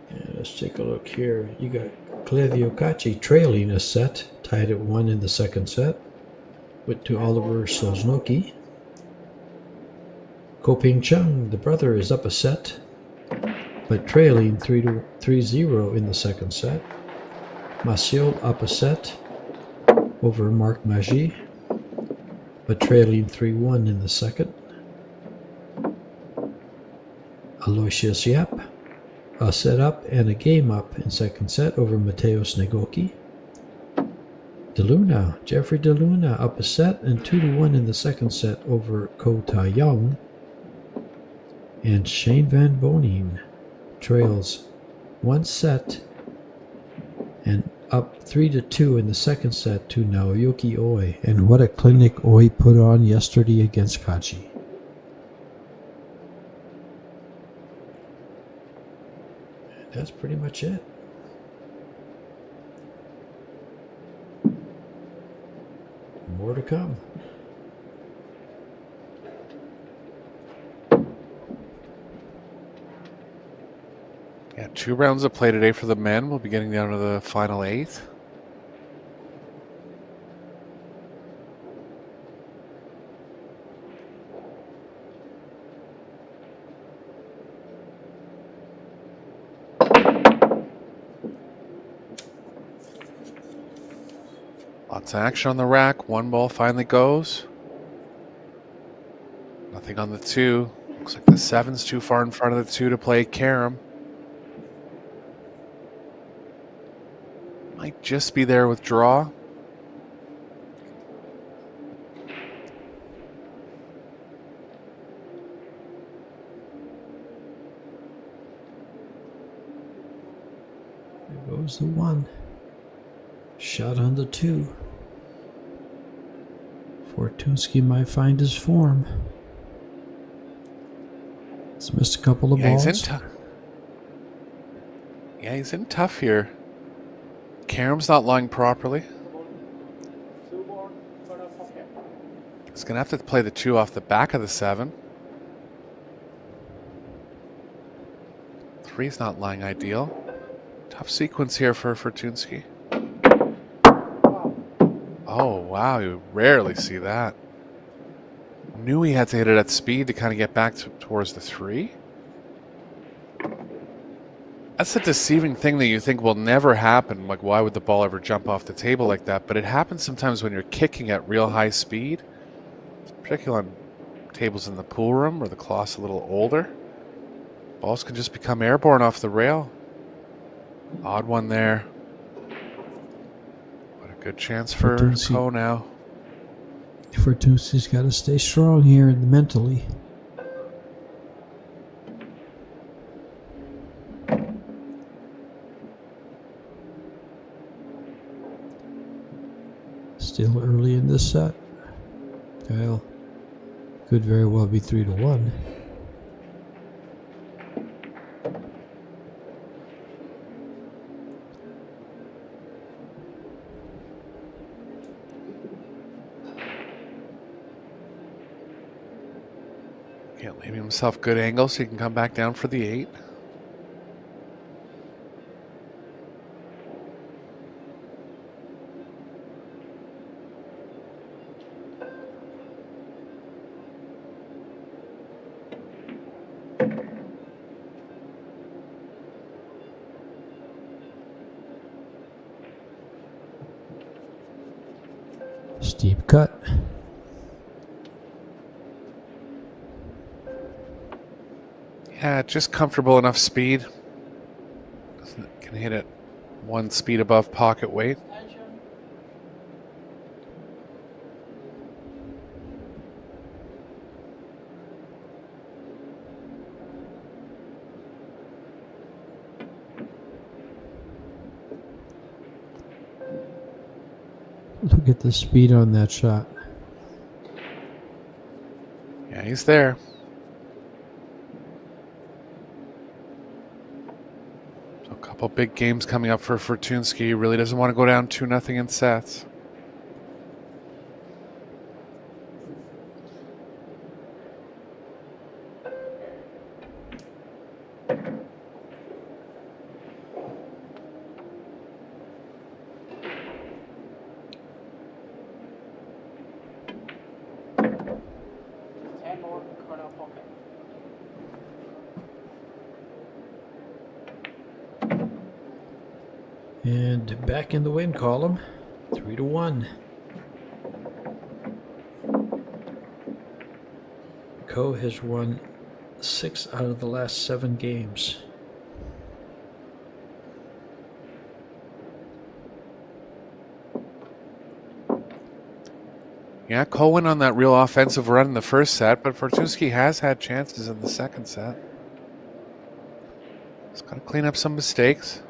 And let's take a look here. You got Klediokachi trailing a set, tied at 1 in the second set, with to Oliver Sosnoki. Ko Ping Chung, the brother, is up a set, but trailing 3-0 in the second set. Maciel up a set over Marc Maggi, but trailing 3-1 in the second. Aloysius Yap, a set up and a game up in second set over Mateos Negoki. DeLuna, Jeffrey DeLuna up a set and 2-1 in the second set over Ko Ta Young. And Shane Van Boening trails one set and up 3-2 in the second set to Naoyuki Oi. And what a clinic Oi put on yesterday against Kachi. And that's pretty much it. More to come. Yeah, 2 rounds of play today for the men. We'll be getting down to the final 8. Lots of action on the rack. 1 ball finally goes. Nothing on the 2. Looks like the 7's too far in front of the 2 to play carom. Might just be there with draw. There goes the 1. Shot on the 2. Fortunsky might find his form. He's missed a couple of balls. He's in tough here. Carom's not lying properly. 2 board, corner pocket. He's going to have to play the 2 off the back of the 7. 3's not lying ideal. Tough sequence here for Fortunsky. Wow. Oh, wow. You rarely see that. Knew he had to hit it at speed to kind of get back towards the 3. That's a deceiving thing that you think will never happen. Like, why would the ball ever jump off the table like that? But it happens sometimes when you're kicking at real high speed, particularly on tables in the pool room where the cloth's a little older. Balls can just become airborne off the rail. Odd one there. What a good chance for Ko now. Fortunsky's got to stay strong here mentally. Still early in this set. Well, could very well be 3-1. Can't leave himself good angle so he can come back down for the 8. Steep cut. Yeah, just comfortable enough speed. Can hit it 1 speed above pocket weight. Look at the speed on that shot. Yeah, he's there. So a couple big games coming up for Fortunsky. He really doesn't want to go down 2-0 in sets. And back in the win column, 3-1. Ko has won 6 out of the last 7 games. Yeah, Cole went on that real offensive run in the first set, but Fortuna has had chances in the second set. He's got to clean up some mistakes.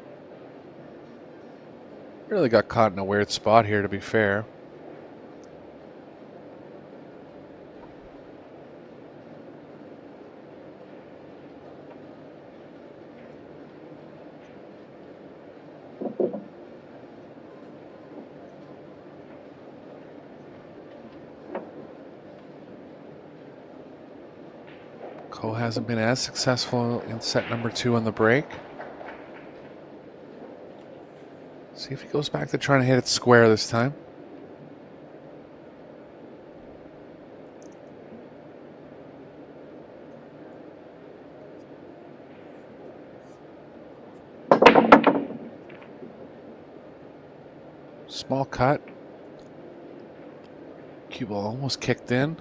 Really got caught in a weird spot here, to be fair. Cole hasn't been as successful in set number 2 on the break. See if he goes back to trying to hit it square this time. Small cut. Cue ball almost kicked in.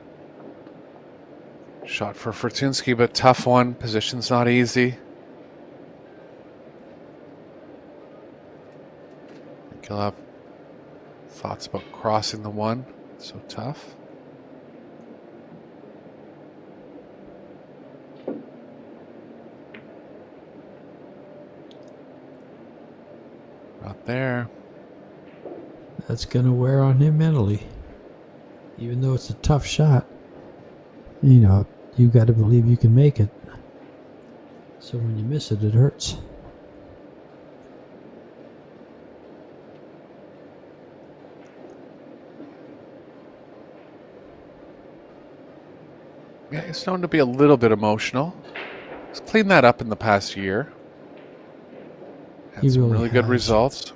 Shot for Fortuna, but tough one. Position's not easy. He'll have thoughts about crossing the one. So tough. Not there. That's going to wear on him mentally. Even though it's a tough shot, you know, you got to believe you can make it. So when you miss it, it hurts. Yeah, he's known to be a little bit emotional. He's cleaned that up in the past year. Had He some really really good has. results.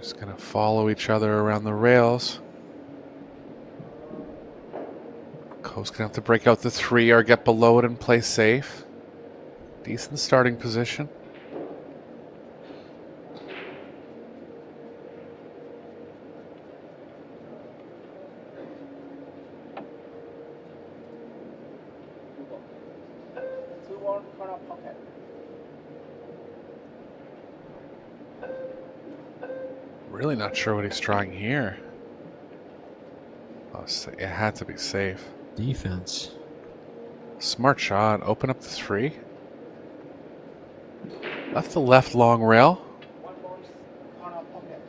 Just gonna follow each other around the rails. Cole's gonna have to break out the 3 or get below it and play safe. Decent starting position. Two ball, corner pocket. Really not sure what he's trying here. Oh, it had to be safe. Defense. Smart shot. Open up the 3. Left the left long rail. One ball, corner pocket.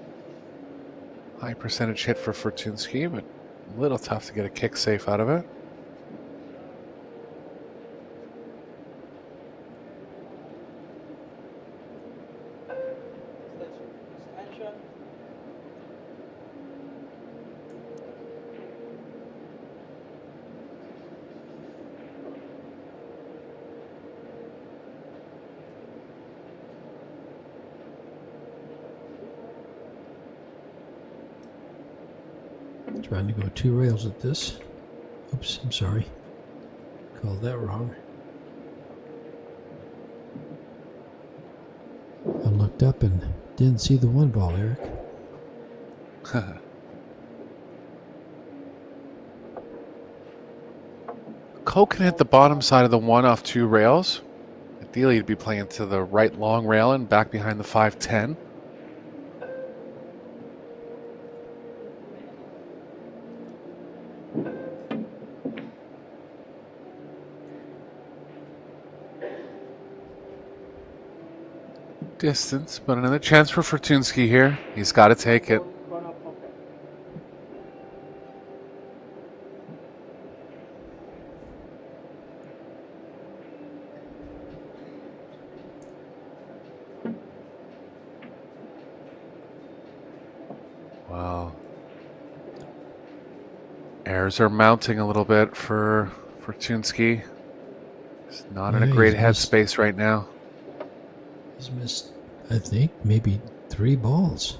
High percentage hit for Fortuna, but a little tough to get a kick safe out of it. Extension. Trying to go 2 rails at this. Oops, I'm sorry. Called that wrong. I looked up and didn't see the 1 ball, Eric. Cole can hit the bottom side of the 1 off 2 rails. Ideally, he'd be playing to the right long rail and back behind the 5-10. Distance, but another chance for Fortuna here. He's got to take it. Corner pocket. Wow. Errors are mounting a little bit for Fortuna. He's not in a Yeah, great he's missed- headspace right now. He's missed, I think, maybe 3 balls.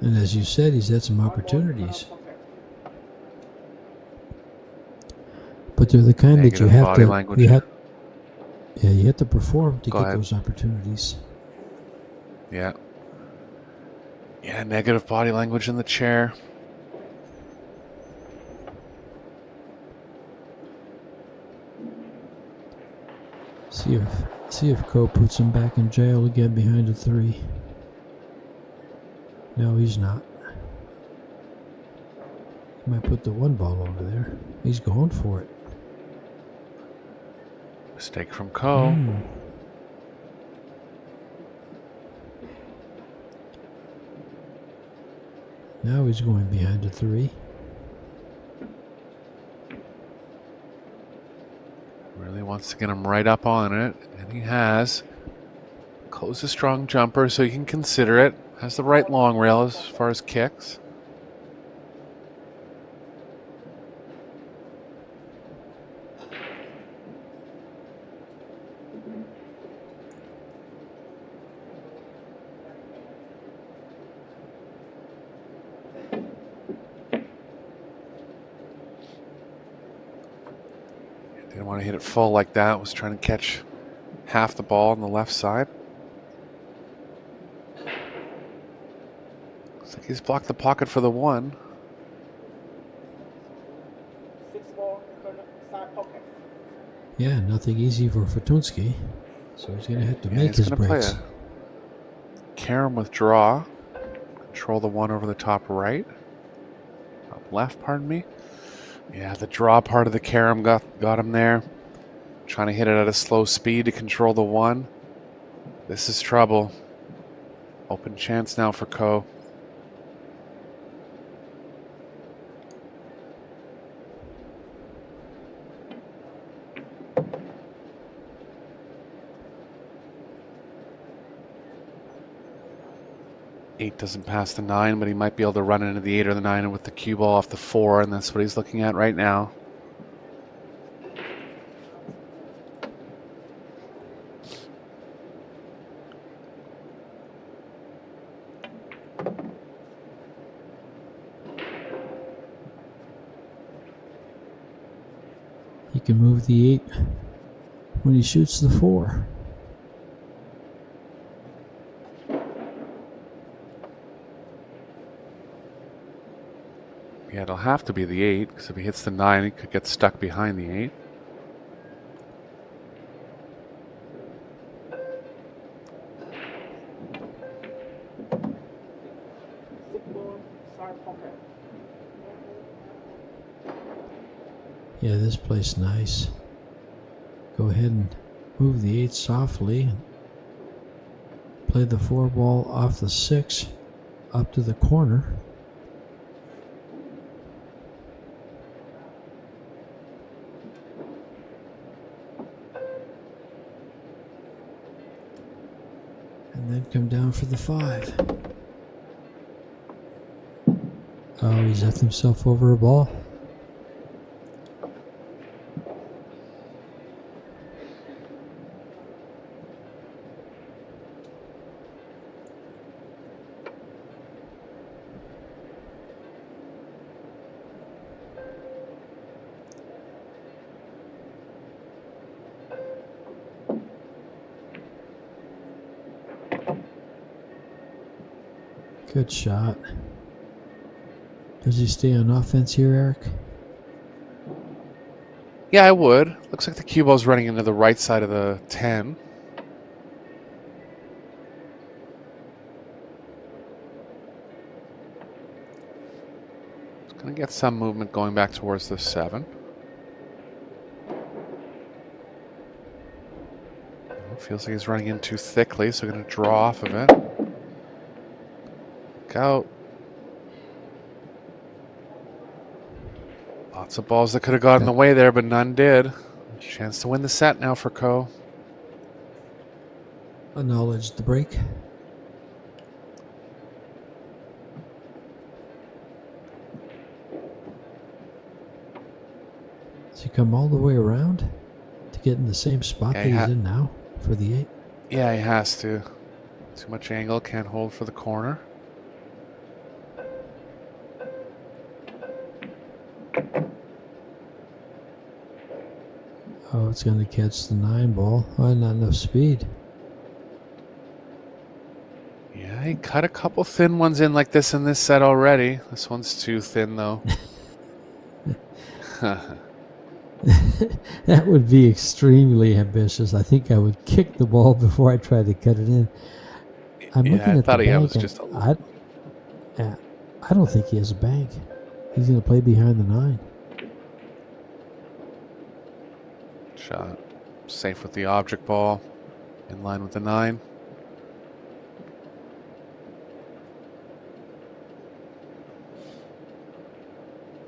And as you said, he's had some opportunities. Corner pocket. but they're the kind that you Negative have body to. language. You have to perform to Go get ahead. those opportunities. Yeah. Yeah, negative body language in the chair. See if Ko puts him back in jail again behind a 3. No, he's not. He might put the 1 ball over there. He's going for it. Mistake from Ko. Hmm. Now he's going behind a 3. Really wants to get him right up on it, and he has. Ko's a strong jumper, so you can consider it. Has the right long rail as far as kicks. Didn't want to hit it full like that. Was trying to catch half the ball on the left side. Looks like he's blocked the pocket for the 1. 6 ball, side pocket. Yeah, nothing easy for Fortunsky. So he's going to have to Yeah, make he's his gonna breaks. play a carom with draw. Control the 1 over the top right. Top left, pardon me. Yeah, the draw part of the carom got him there. Trying to hit it at a slow speed to control the 1. This is trouble. Open chance now for Ko. Eight doesn't pass the 9, but he might be able to run into the 8 or the 9 with the cue ball off the 4, and that's what he's looking at right now. He can move the 8 when he shoots the 4. Yeah, it'll have to be the 8, because if he hits the 9, he could get stuck behind the 8. Side pocket. Yeah, this plays nice. Go ahead and move the 8 softly. And play the 4 ball off the 6 up to the corner. And then come down for the 5. Oh, he's left himself over a ball. Good shot. Does he stay on offense here, Eric? Yeah, I would. Looks like the cue ball's running into the right side of the 10. It's going to get some movement going back towards the 7. Feels like he's running in too thickly, so going to draw off of it. Look out. Lots of balls that could have gotten in the way there, but none did. Chance to win the set now for Ko. Acknowledge the break. Does he come all the way around to get in the same spot that he's in now for the 8? Yeah, he has to. Too much angle, can't hold for the corner. Oh, it's going to catch the 9 ball. Oh, not enough speed. Yeah, he cut a couple thin ones in like this in this set already. This one's too thin, though. That would be extremely ambitious. I think I would kick the ball before I tried to cut it in. I'm Yeah, looking I at the thought he bank. was just a I don't think he has a bank. He's going to play behind the 9. shot. Safe with the object ball. In line with the 9.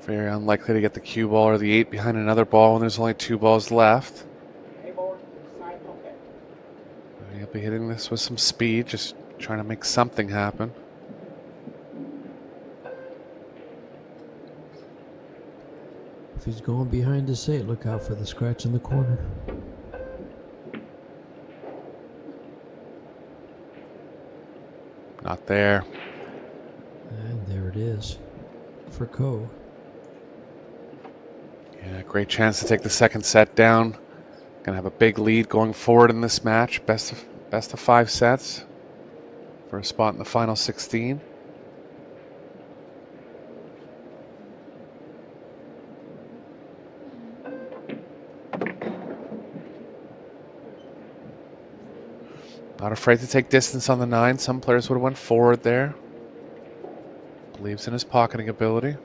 Very unlikely to get the cue ball or the 8 behind another ball when there's only 2 balls left. A ball, side pocket. He'll be hitting this with some speed, just trying to make something happen. If he's going behind his 8, look out for the scratch in the corner. Not there. And there it is for Ko. Yeah, great chance to take the second set down. Gonna have a big lead going forward in this match. Best of 5 sets for a spot in the final 16. Not afraid to take distance on the 9. Some players would have went forward there. Believes in his pocketing ability.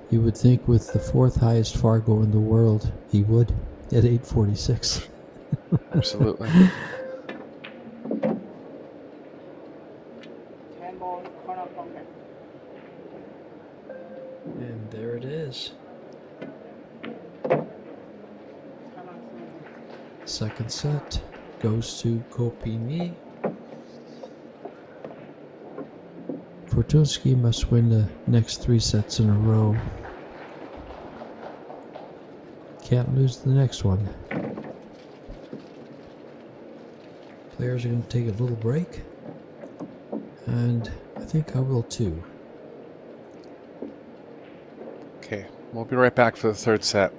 You would think with the 4th highest Fargo in the world, he would at 846. Absolutely. 10 ball, corner pocket. And there it is. Come on, Second set goes to Kopini. Fortunsky must win the next 3 sets in a row. Can't lose the next one. Players are going to take a little break. And I think I will too. Okay, we'll be right back for the third set.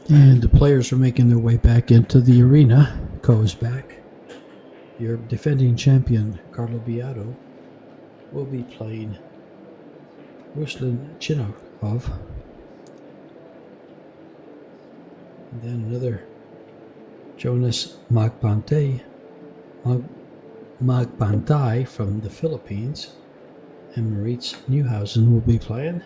And the players are making their way back into the arena. Ko is back. Your defending champion, Carlo Biado, will be playing Ruslan Chinakov. And then another Jonas Magbantai from the Philippines. And Maritz Neuhausen will be playing.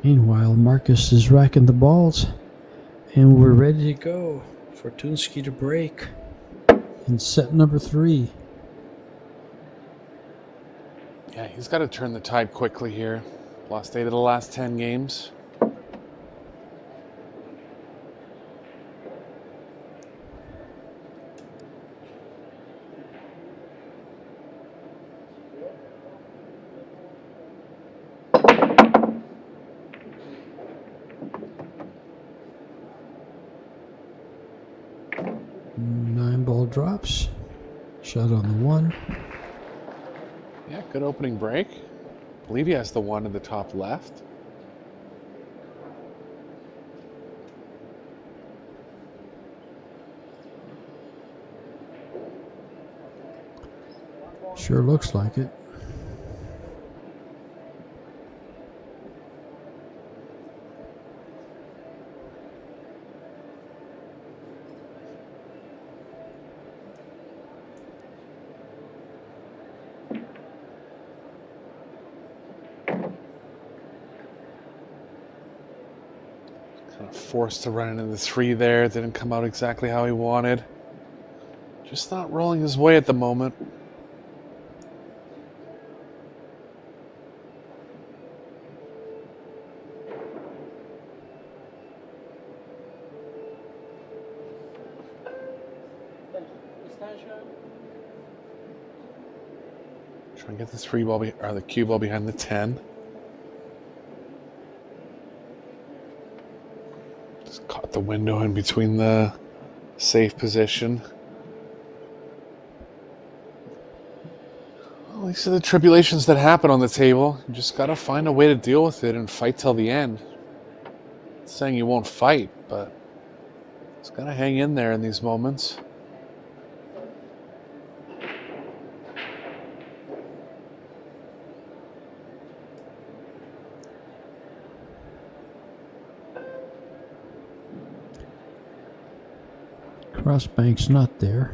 Meanwhile, Marcus is racking the balls, and we're ready to go for Tunsky to break in set number 3. Yeah, he's got to turn the tide quickly here. Lost 8 of the last 10 games. Ball drops. Shot on the 1. Yeah, good opening break. I believe he has the 1 in the top left. Sure looks like it. Kind of forced to run into the 3 there. Didn't come out exactly how he wanted. Just not rolling his way at the moment. Try and get this free ball or the cue ball behind the 10. Just caught the window in between the safe position. Well, these are the tribulations that happen on the table. You just gotta find a way to deal with it and fight till the end. Not saying you won't fight, but just gotta hang in there in these moments. Crossbank's not there.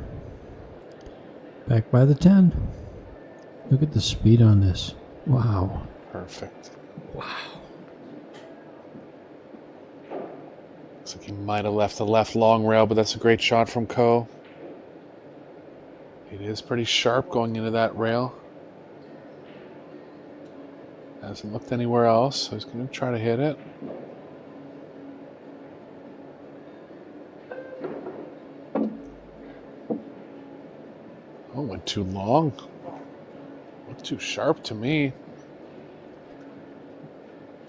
Back by the 10. Look at the speed on this. Wow. Perfect. Wow. Looks like he might have left the left long rail, but that's a great shot from Ko. It is pretty sharp going into that rail. Hasn't looked anywhere else, so he's going to try to hit it. Oh, went too long. Looked too sharp to me.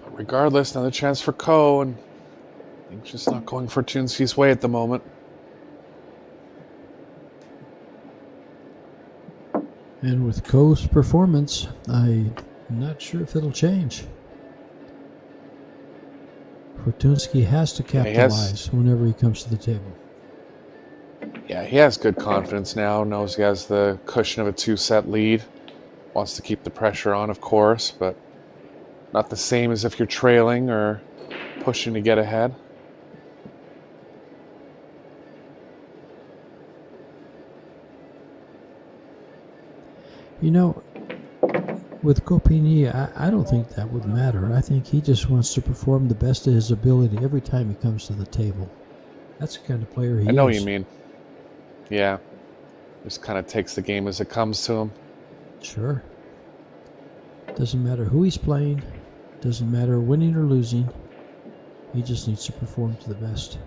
But regardless, another chance for Ko, and I think just not going for Tunsky's way at the moment. And with Ko's performance, I'm not sure if it'll change. Fortunsky has to capitalize whenever he comes to the table. Yeah, he has good confidence now, knows he has the cushion of a 2-set lead. Wants to keep the pressure on, of course, but not the same as if you're trailing or pushing to get ahead. You know, with Copini, I don't think that would matter. I think he just wants to perform the best of his ability every time he comes to the table. That's the kind of player he is. I know what you mean. Yeah. Just kind of takes the game as it comes to him. Sure. Doesn't matter who he's playing. Doesn't matter winning or losing. He just needs to perform to the best.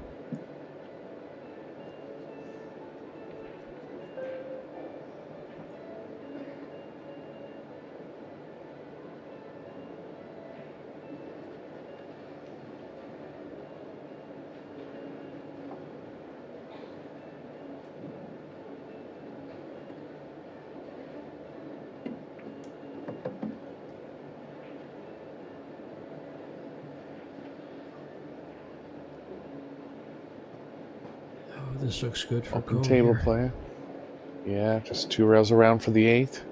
this looks good for Open Cole table here. play. Yeah, just 2 rails around for the 8.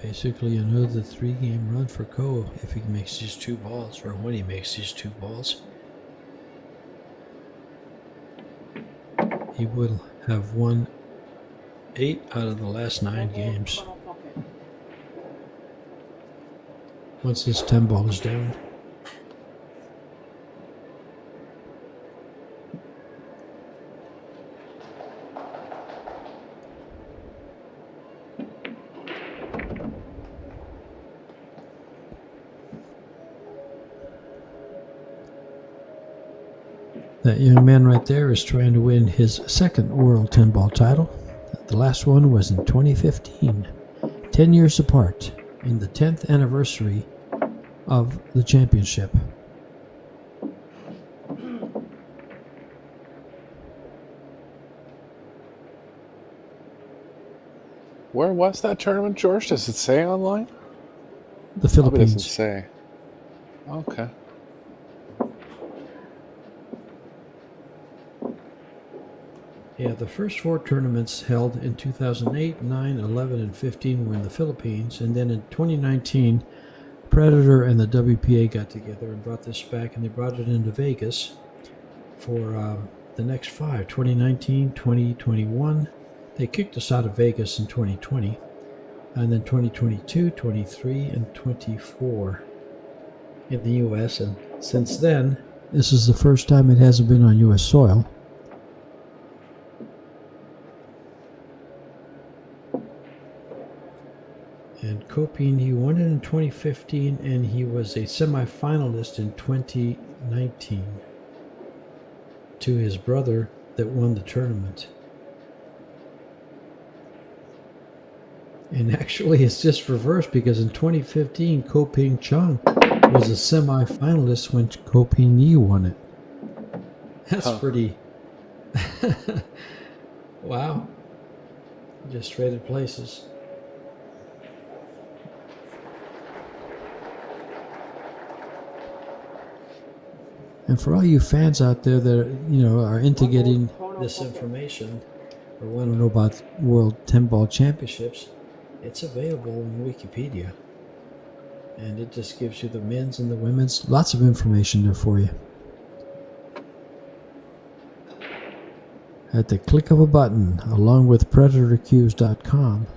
Basically another 3-game run for Ko if he makes these 2 balls, or when he makes these 2 balls. He will have won 8 out of the last 9 games Corner pocket. once this 10 ball is down. That young man right there is trying to win his 2nd World 10 ball title. The last one was in 2015, 10 years apart, in the 10th anniversary of the championship. Where was that tournament, George? Does it say online? The Probably doesn't Philippines. say. Okay. Yeah, the first 4 tournaments held in 2008, 9, 11, and 15 were in the Philippines. And then in 2019, Predator and the WPA got together and brought this back, and they brought it into Vegas for the next 5, 2019, 2021. They kicked us out of Vegas in 2020, and then 2022, 23, and 24 in the U.S. And since then, this is the first time it hasn't been on U.S. soil. And Copine, he won it in 2015, and he was a semifinalist in 2019 to his brother that won the tournament. And actually, it's just reversed because in 2015, Koping Chung was a semifinalist when Koping Yi won it. That's pretty. Wow. Just traded places. And for all you fans out there that are into getting this information or want to know about World 10 Ball Championships, it's available in Wikipedia. And it just gives you the men's and the women's. Lots of information there for you. At the click of a button, along with PredatorCues.com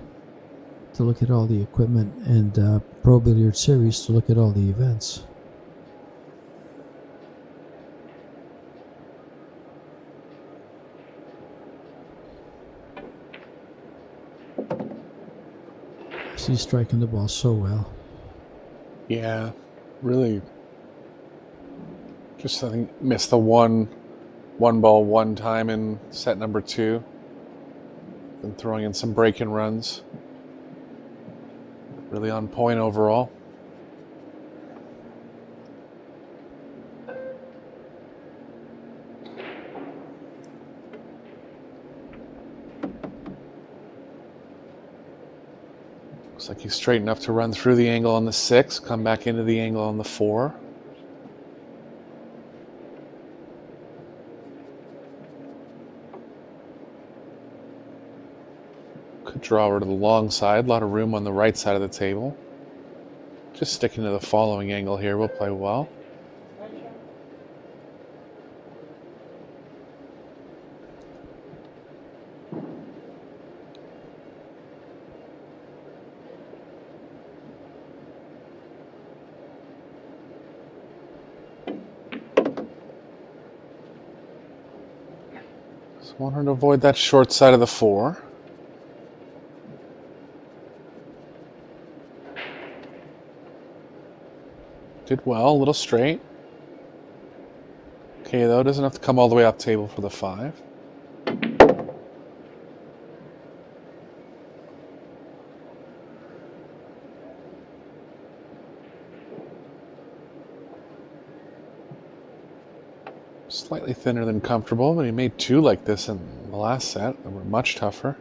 to look at all the equipment, and Pro Billiard Series to look at all the events. He's striking the ball so well. Yeah, really. Just, I think, missed the one ball one time in set number 2. Been throwing in some break-in runs. Really on point overall. Looks like he's straight enough to run through the angle on the 6, come back into the angle on the 4. Could draw over to the long side, a lot of room on the right side of the table. Just sticking to the following angle here will play well. Want her to avoid that short side of the 4. Did well, a little straight. Okay, though, doesn't have to come all the way up table for the 5. Slightly thinner than comfortable, but he made 2 like this in the last set that were much tougher.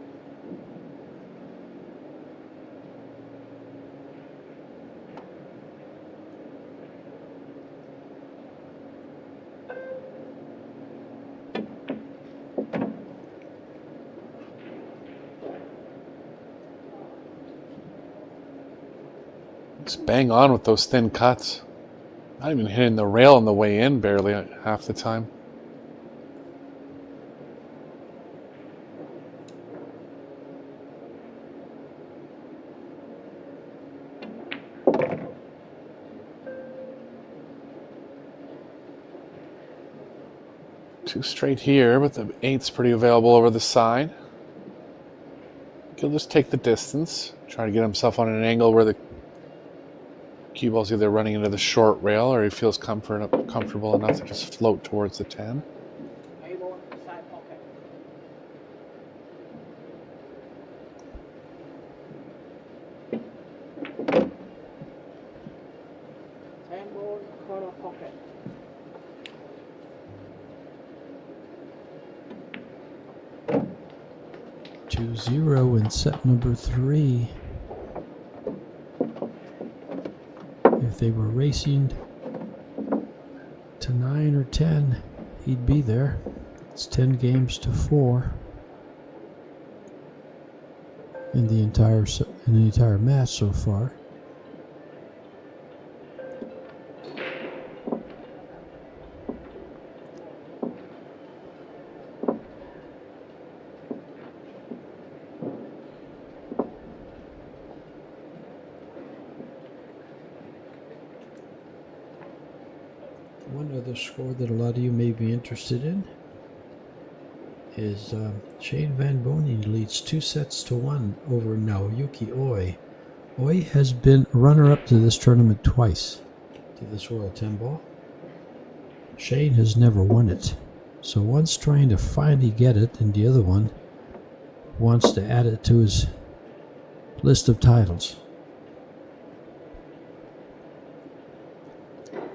Just bang on with those thin cuts. Not even hitting the rail on the way in, barely half the time. Two straight here, but the 8's pretty available over the side. He'll just take the distance, try to get himself on an angle where the cue ball's either running into the short rail or he feels comfortable enough to just float towards the 10. Table side pocket. Table corner pocket. 2-0 in set number 3. If they were racing to 9 or 10, he'd be there. It's 10 games to 4 in the entire match so far. One other score that a lot of you may be interested in is Shane Van Boening leads 2-1 over Naoyuki Oi. Oi has been runner-up to this tournament twice, to this World 10 Ball. Shane has never won it, so one's trying to finally get it, and the other one wants to add it to his list of titles.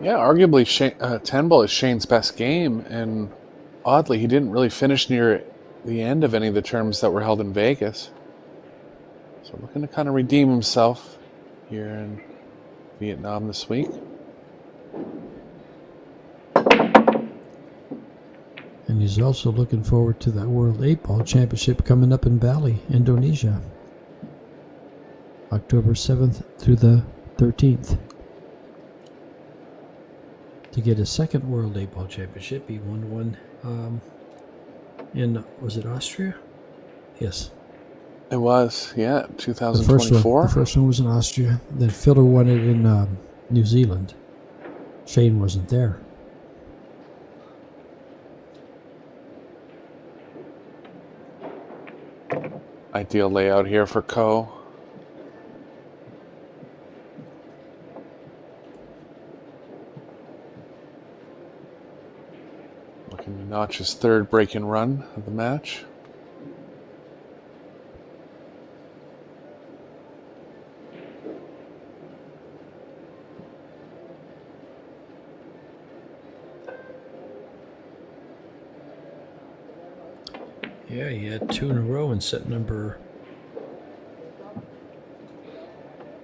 Yeah, arguably 10 ball is Shane's best game, and oddly, he didn't really finish near the end of any of the tournaments that were held in Vegas. So looking to kind of redeem himself here in Vietnam this week. And he's also looking forward to that World 8 Ball Championship coming up in Bali, Indonesia, October 7th through the 13th. To get his second World 8 Ball Championship, he won one in, was it Austria? Yes. It was, yeah, The 2024. first one was in Austria. Then Filler won it in New Zealand. Shane wasn't there. Ideal layout here for Ko. Looking to notch his third break-in run of the match. Yeah, he had 2 in a row in set number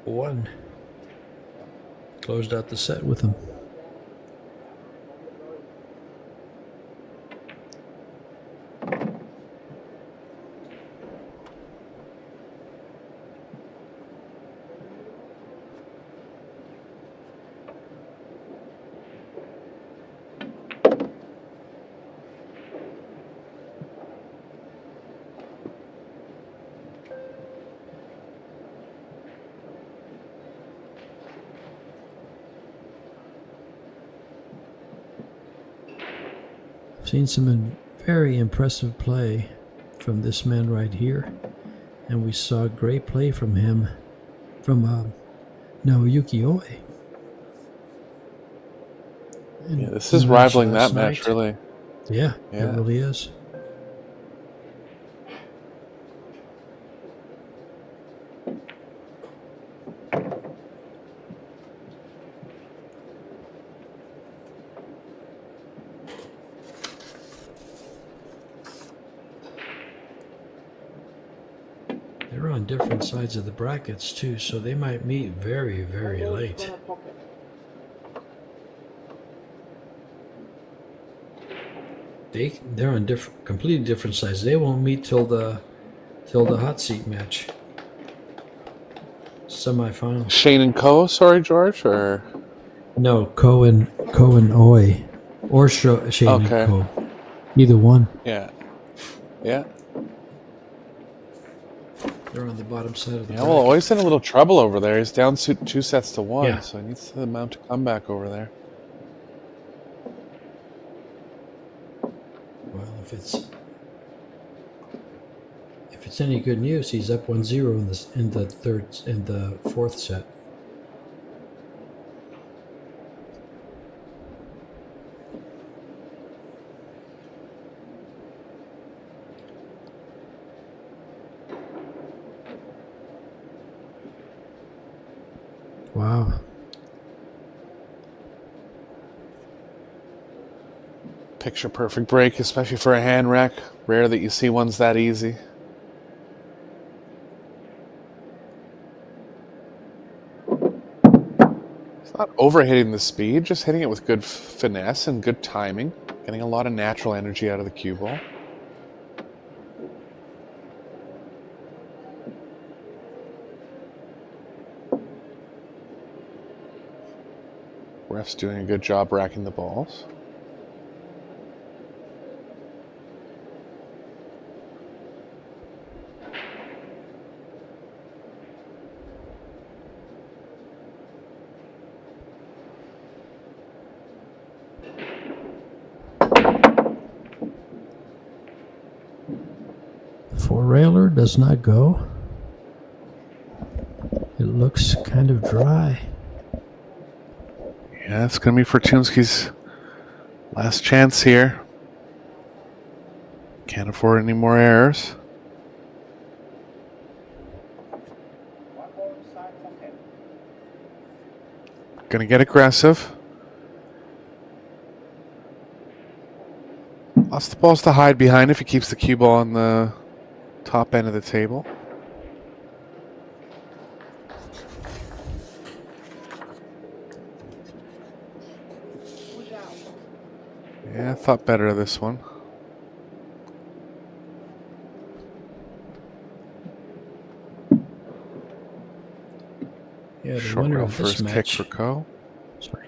1. Closed out the set with him. Seen some very impressive play from this man right here, and we saw great play from him, from Naoyuki Oi. Yeah, this is rivaling that match, really. Yeah, it really is. They're on different sides of the brackets too, so they might meet very, very Tango late. corner pocket. They're on completely different sides. They won't meet till the hot seat match, semifinal. Shane and Co. Sorry, George. Or No, Cohen Oi, or Shane and okay. Co. Either one. Yeah. Yeah. They're on the bottom side of the Yeah. bracket. Well, always in a little trouble over there. He's down 2-1, Yeah. so he needs to mount a comeback over there. Well, if it's any good news, he's up 1-0 in the fourth set. Wow. Picture perfect break, especially for a hand rack. Rare that you see ones that easy. It's not overhitting the speed, just hitting it with good finesse and good timing. Getting a lot of natural energy out of the cue ball. Ref's doing a good job racking the balls. The four-railer does not go. It looks kind of dry. Yeah, it's going to be Fortunsky's last chance here. Can't afford any more errors. One more inside pocket. Going to get aggressive. Lots of balls to hide behind if he keeps the cue ball on the top end of the table. Push out. Yeah, I thought better of this one. Yeah, the Short winner rail of this first kick match. for Co. Sorry.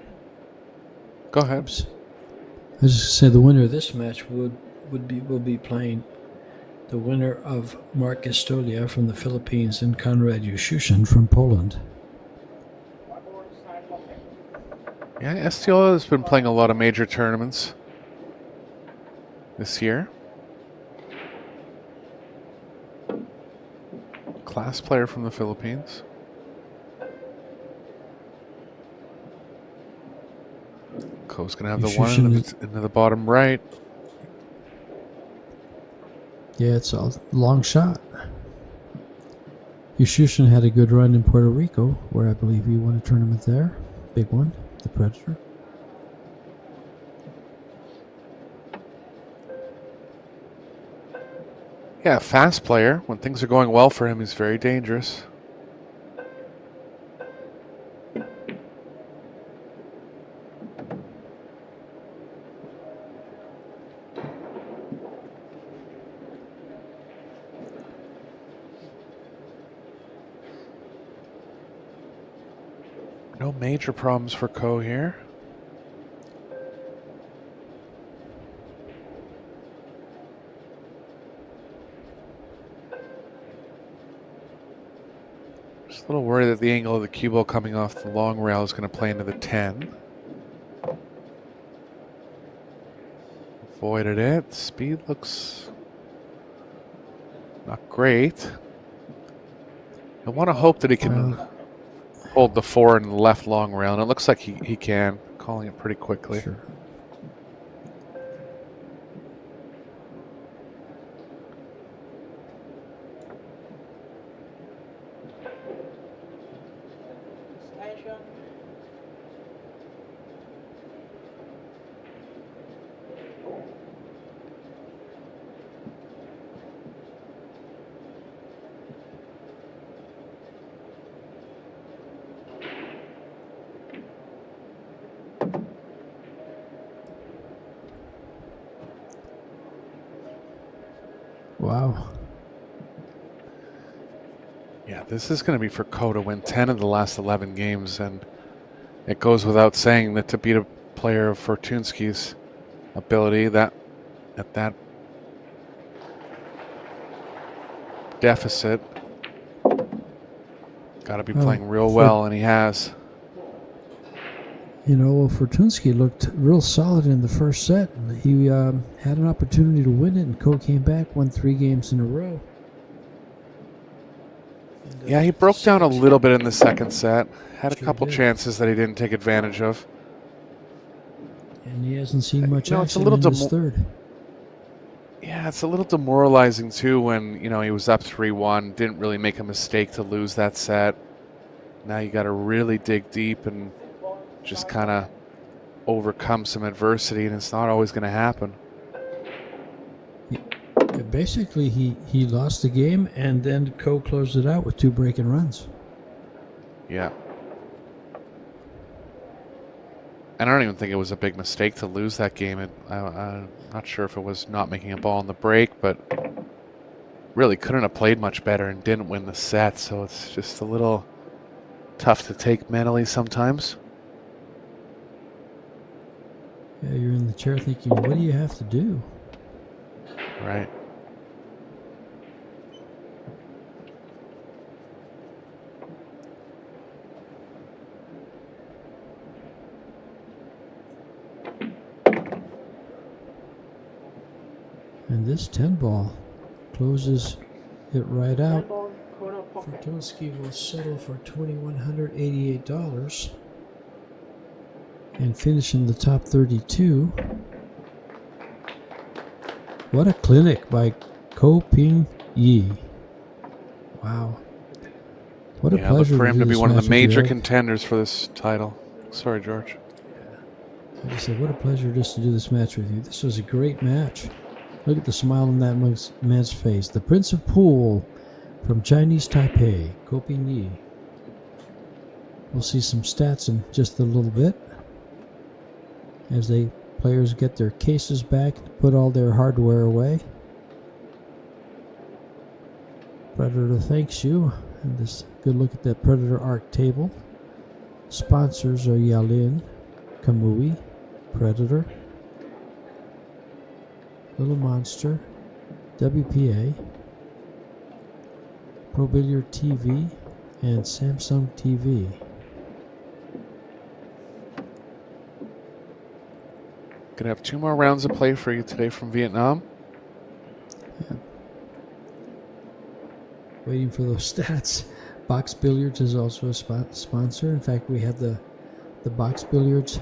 Go ahead. Oops. I was just say the winner of this match will be playing the winner of Mark Estolia from the Philippines and Konrad Ushushin from Poland. One more inside pocket. Yeah, Estiola has been playing a lot of major tournaments this year. Class player from the Philippines. Co's going to have the one into the bottom right. Yeah, it's a long shot. Ushushin had a good run in Puerto Rico, where I believe he won a tournament there. Big one, the Predator. Yeah, fast player. When things are going well for him, he's very dangerous. No major problems for Co here. Just a little worried that the angle of the cue ball coming off the long rail is going to play into the 10. Avoided it. Speed looks not great. I want to hope that he can hold the 4 in the left long rail, and it looks like he can. Calling it pretty quickly. Sure. Extension. Yeah, this is going to be for Ko to win 10 of the last 11 games, and it goes without saying that to beat a player of Fortunski's ability, that at that deficit, got to be playing real well, and he has. You know, well, Fortunski looked real solid in the first set. He had an opportunity to win it, and Ko came back, won 3 games in a row. And, Yeah, he broke down a little bit in the second set. Had a Sure couple did. chances that he didn't take advantage of. And he hasn't seen much You know, it's a action little in this third. Yeah, it's a little demoralizing too when, you know, he was up 3-1, didn't really make a mistake to lose that set. Now you got to really dig deep and just kind of overcome some adversity, and it's not always going to happen. Basically, he lost the game, and then Ko closed it out with 2 breaking runs. Yeah. And I don't even think it was a big mistake to lose that game. I'm not sure if it was not making a ball in the break, but really couldn't have played much better and didn't win the set, so it's just a little tough to take mentally sometimes. Yeah, you're in the chair thinking, what do you have to do? Right. And this 10 ball closes it right 9 out. ball, corner pocket. Fortunski will settle for $2,188 and finish in the top 32. What a clinic by Ko Ping Yi. Wow. What a Yeah, look pleasure for him do to be this one of match the with you, major Eric. contenders for this title. Sorry, George. Like I said, what a pleasure just to do this match with you. This was a great match. Look at the smile on that man's face. The Prince of Pool from Chinese Taipei, Ko Ping Yi. We'll see some stats in just a little bit as the players get their cases back, put all their hardware away. Predator thanks you. And this good look at that Predator Arc table. Sponsors are Yalin, Kamui, Predator, Little Monster, WPA, Pro Billiard TV, and Samsung TV. Gonna have 2 more rounds of play for you today from Vietnam. Waiting for those stats. Box Billiards is also a sponsor. In fact, we have the Box Billiards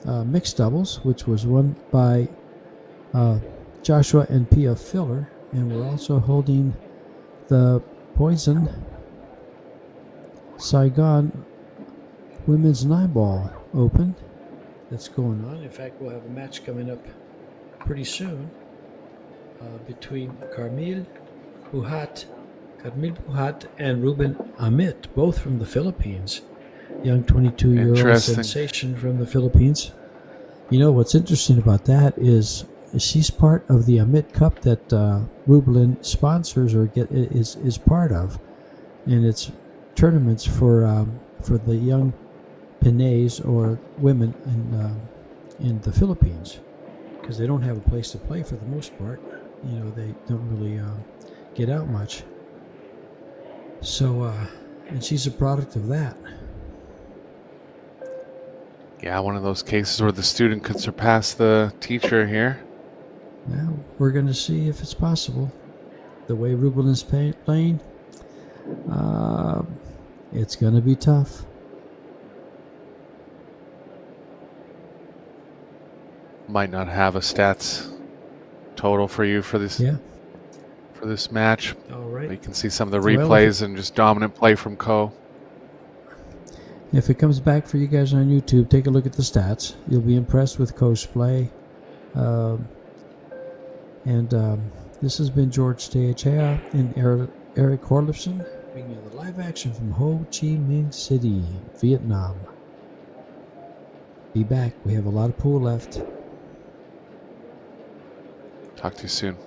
mixed doubles, which was won by Joshua and Pia Filler, and we're also holding the Poison Saigon Women's 9-Ball Open that's going on. In fact, we'll have a match coming up pretty soon between Carmel Buhat and Ruben Amit, both from the Philippines. Young 22-year-old Interesting. sensation from the Philippines. You know, what's interesting about that is she's part of the Amit Cup that Rublin sponsors or is part of, and it's tournaments for the young Pinays or women in the Philippines, because they don't have a place to play for the most part. You know, they don't really get out much. So, and she's a product of that. Yeah, one of those cases where the student could surpass the teacher here. Now we're going to see if it's possible. The way Rublin's playing, it's going to be tough. Might not have a stats total for you for this for this match. All But right. you can see some of the Well, replays and just dominant play from Ko. If it comes back for you guys on YouTube, take a look at the stats. You'll be impressed with Ko's play. This has been George Teachea and Eric Horlifson, bringing you the live action from Ho Chi Minh City, Vietnam. Be back. We have a lot of pool left. Talk to you soon.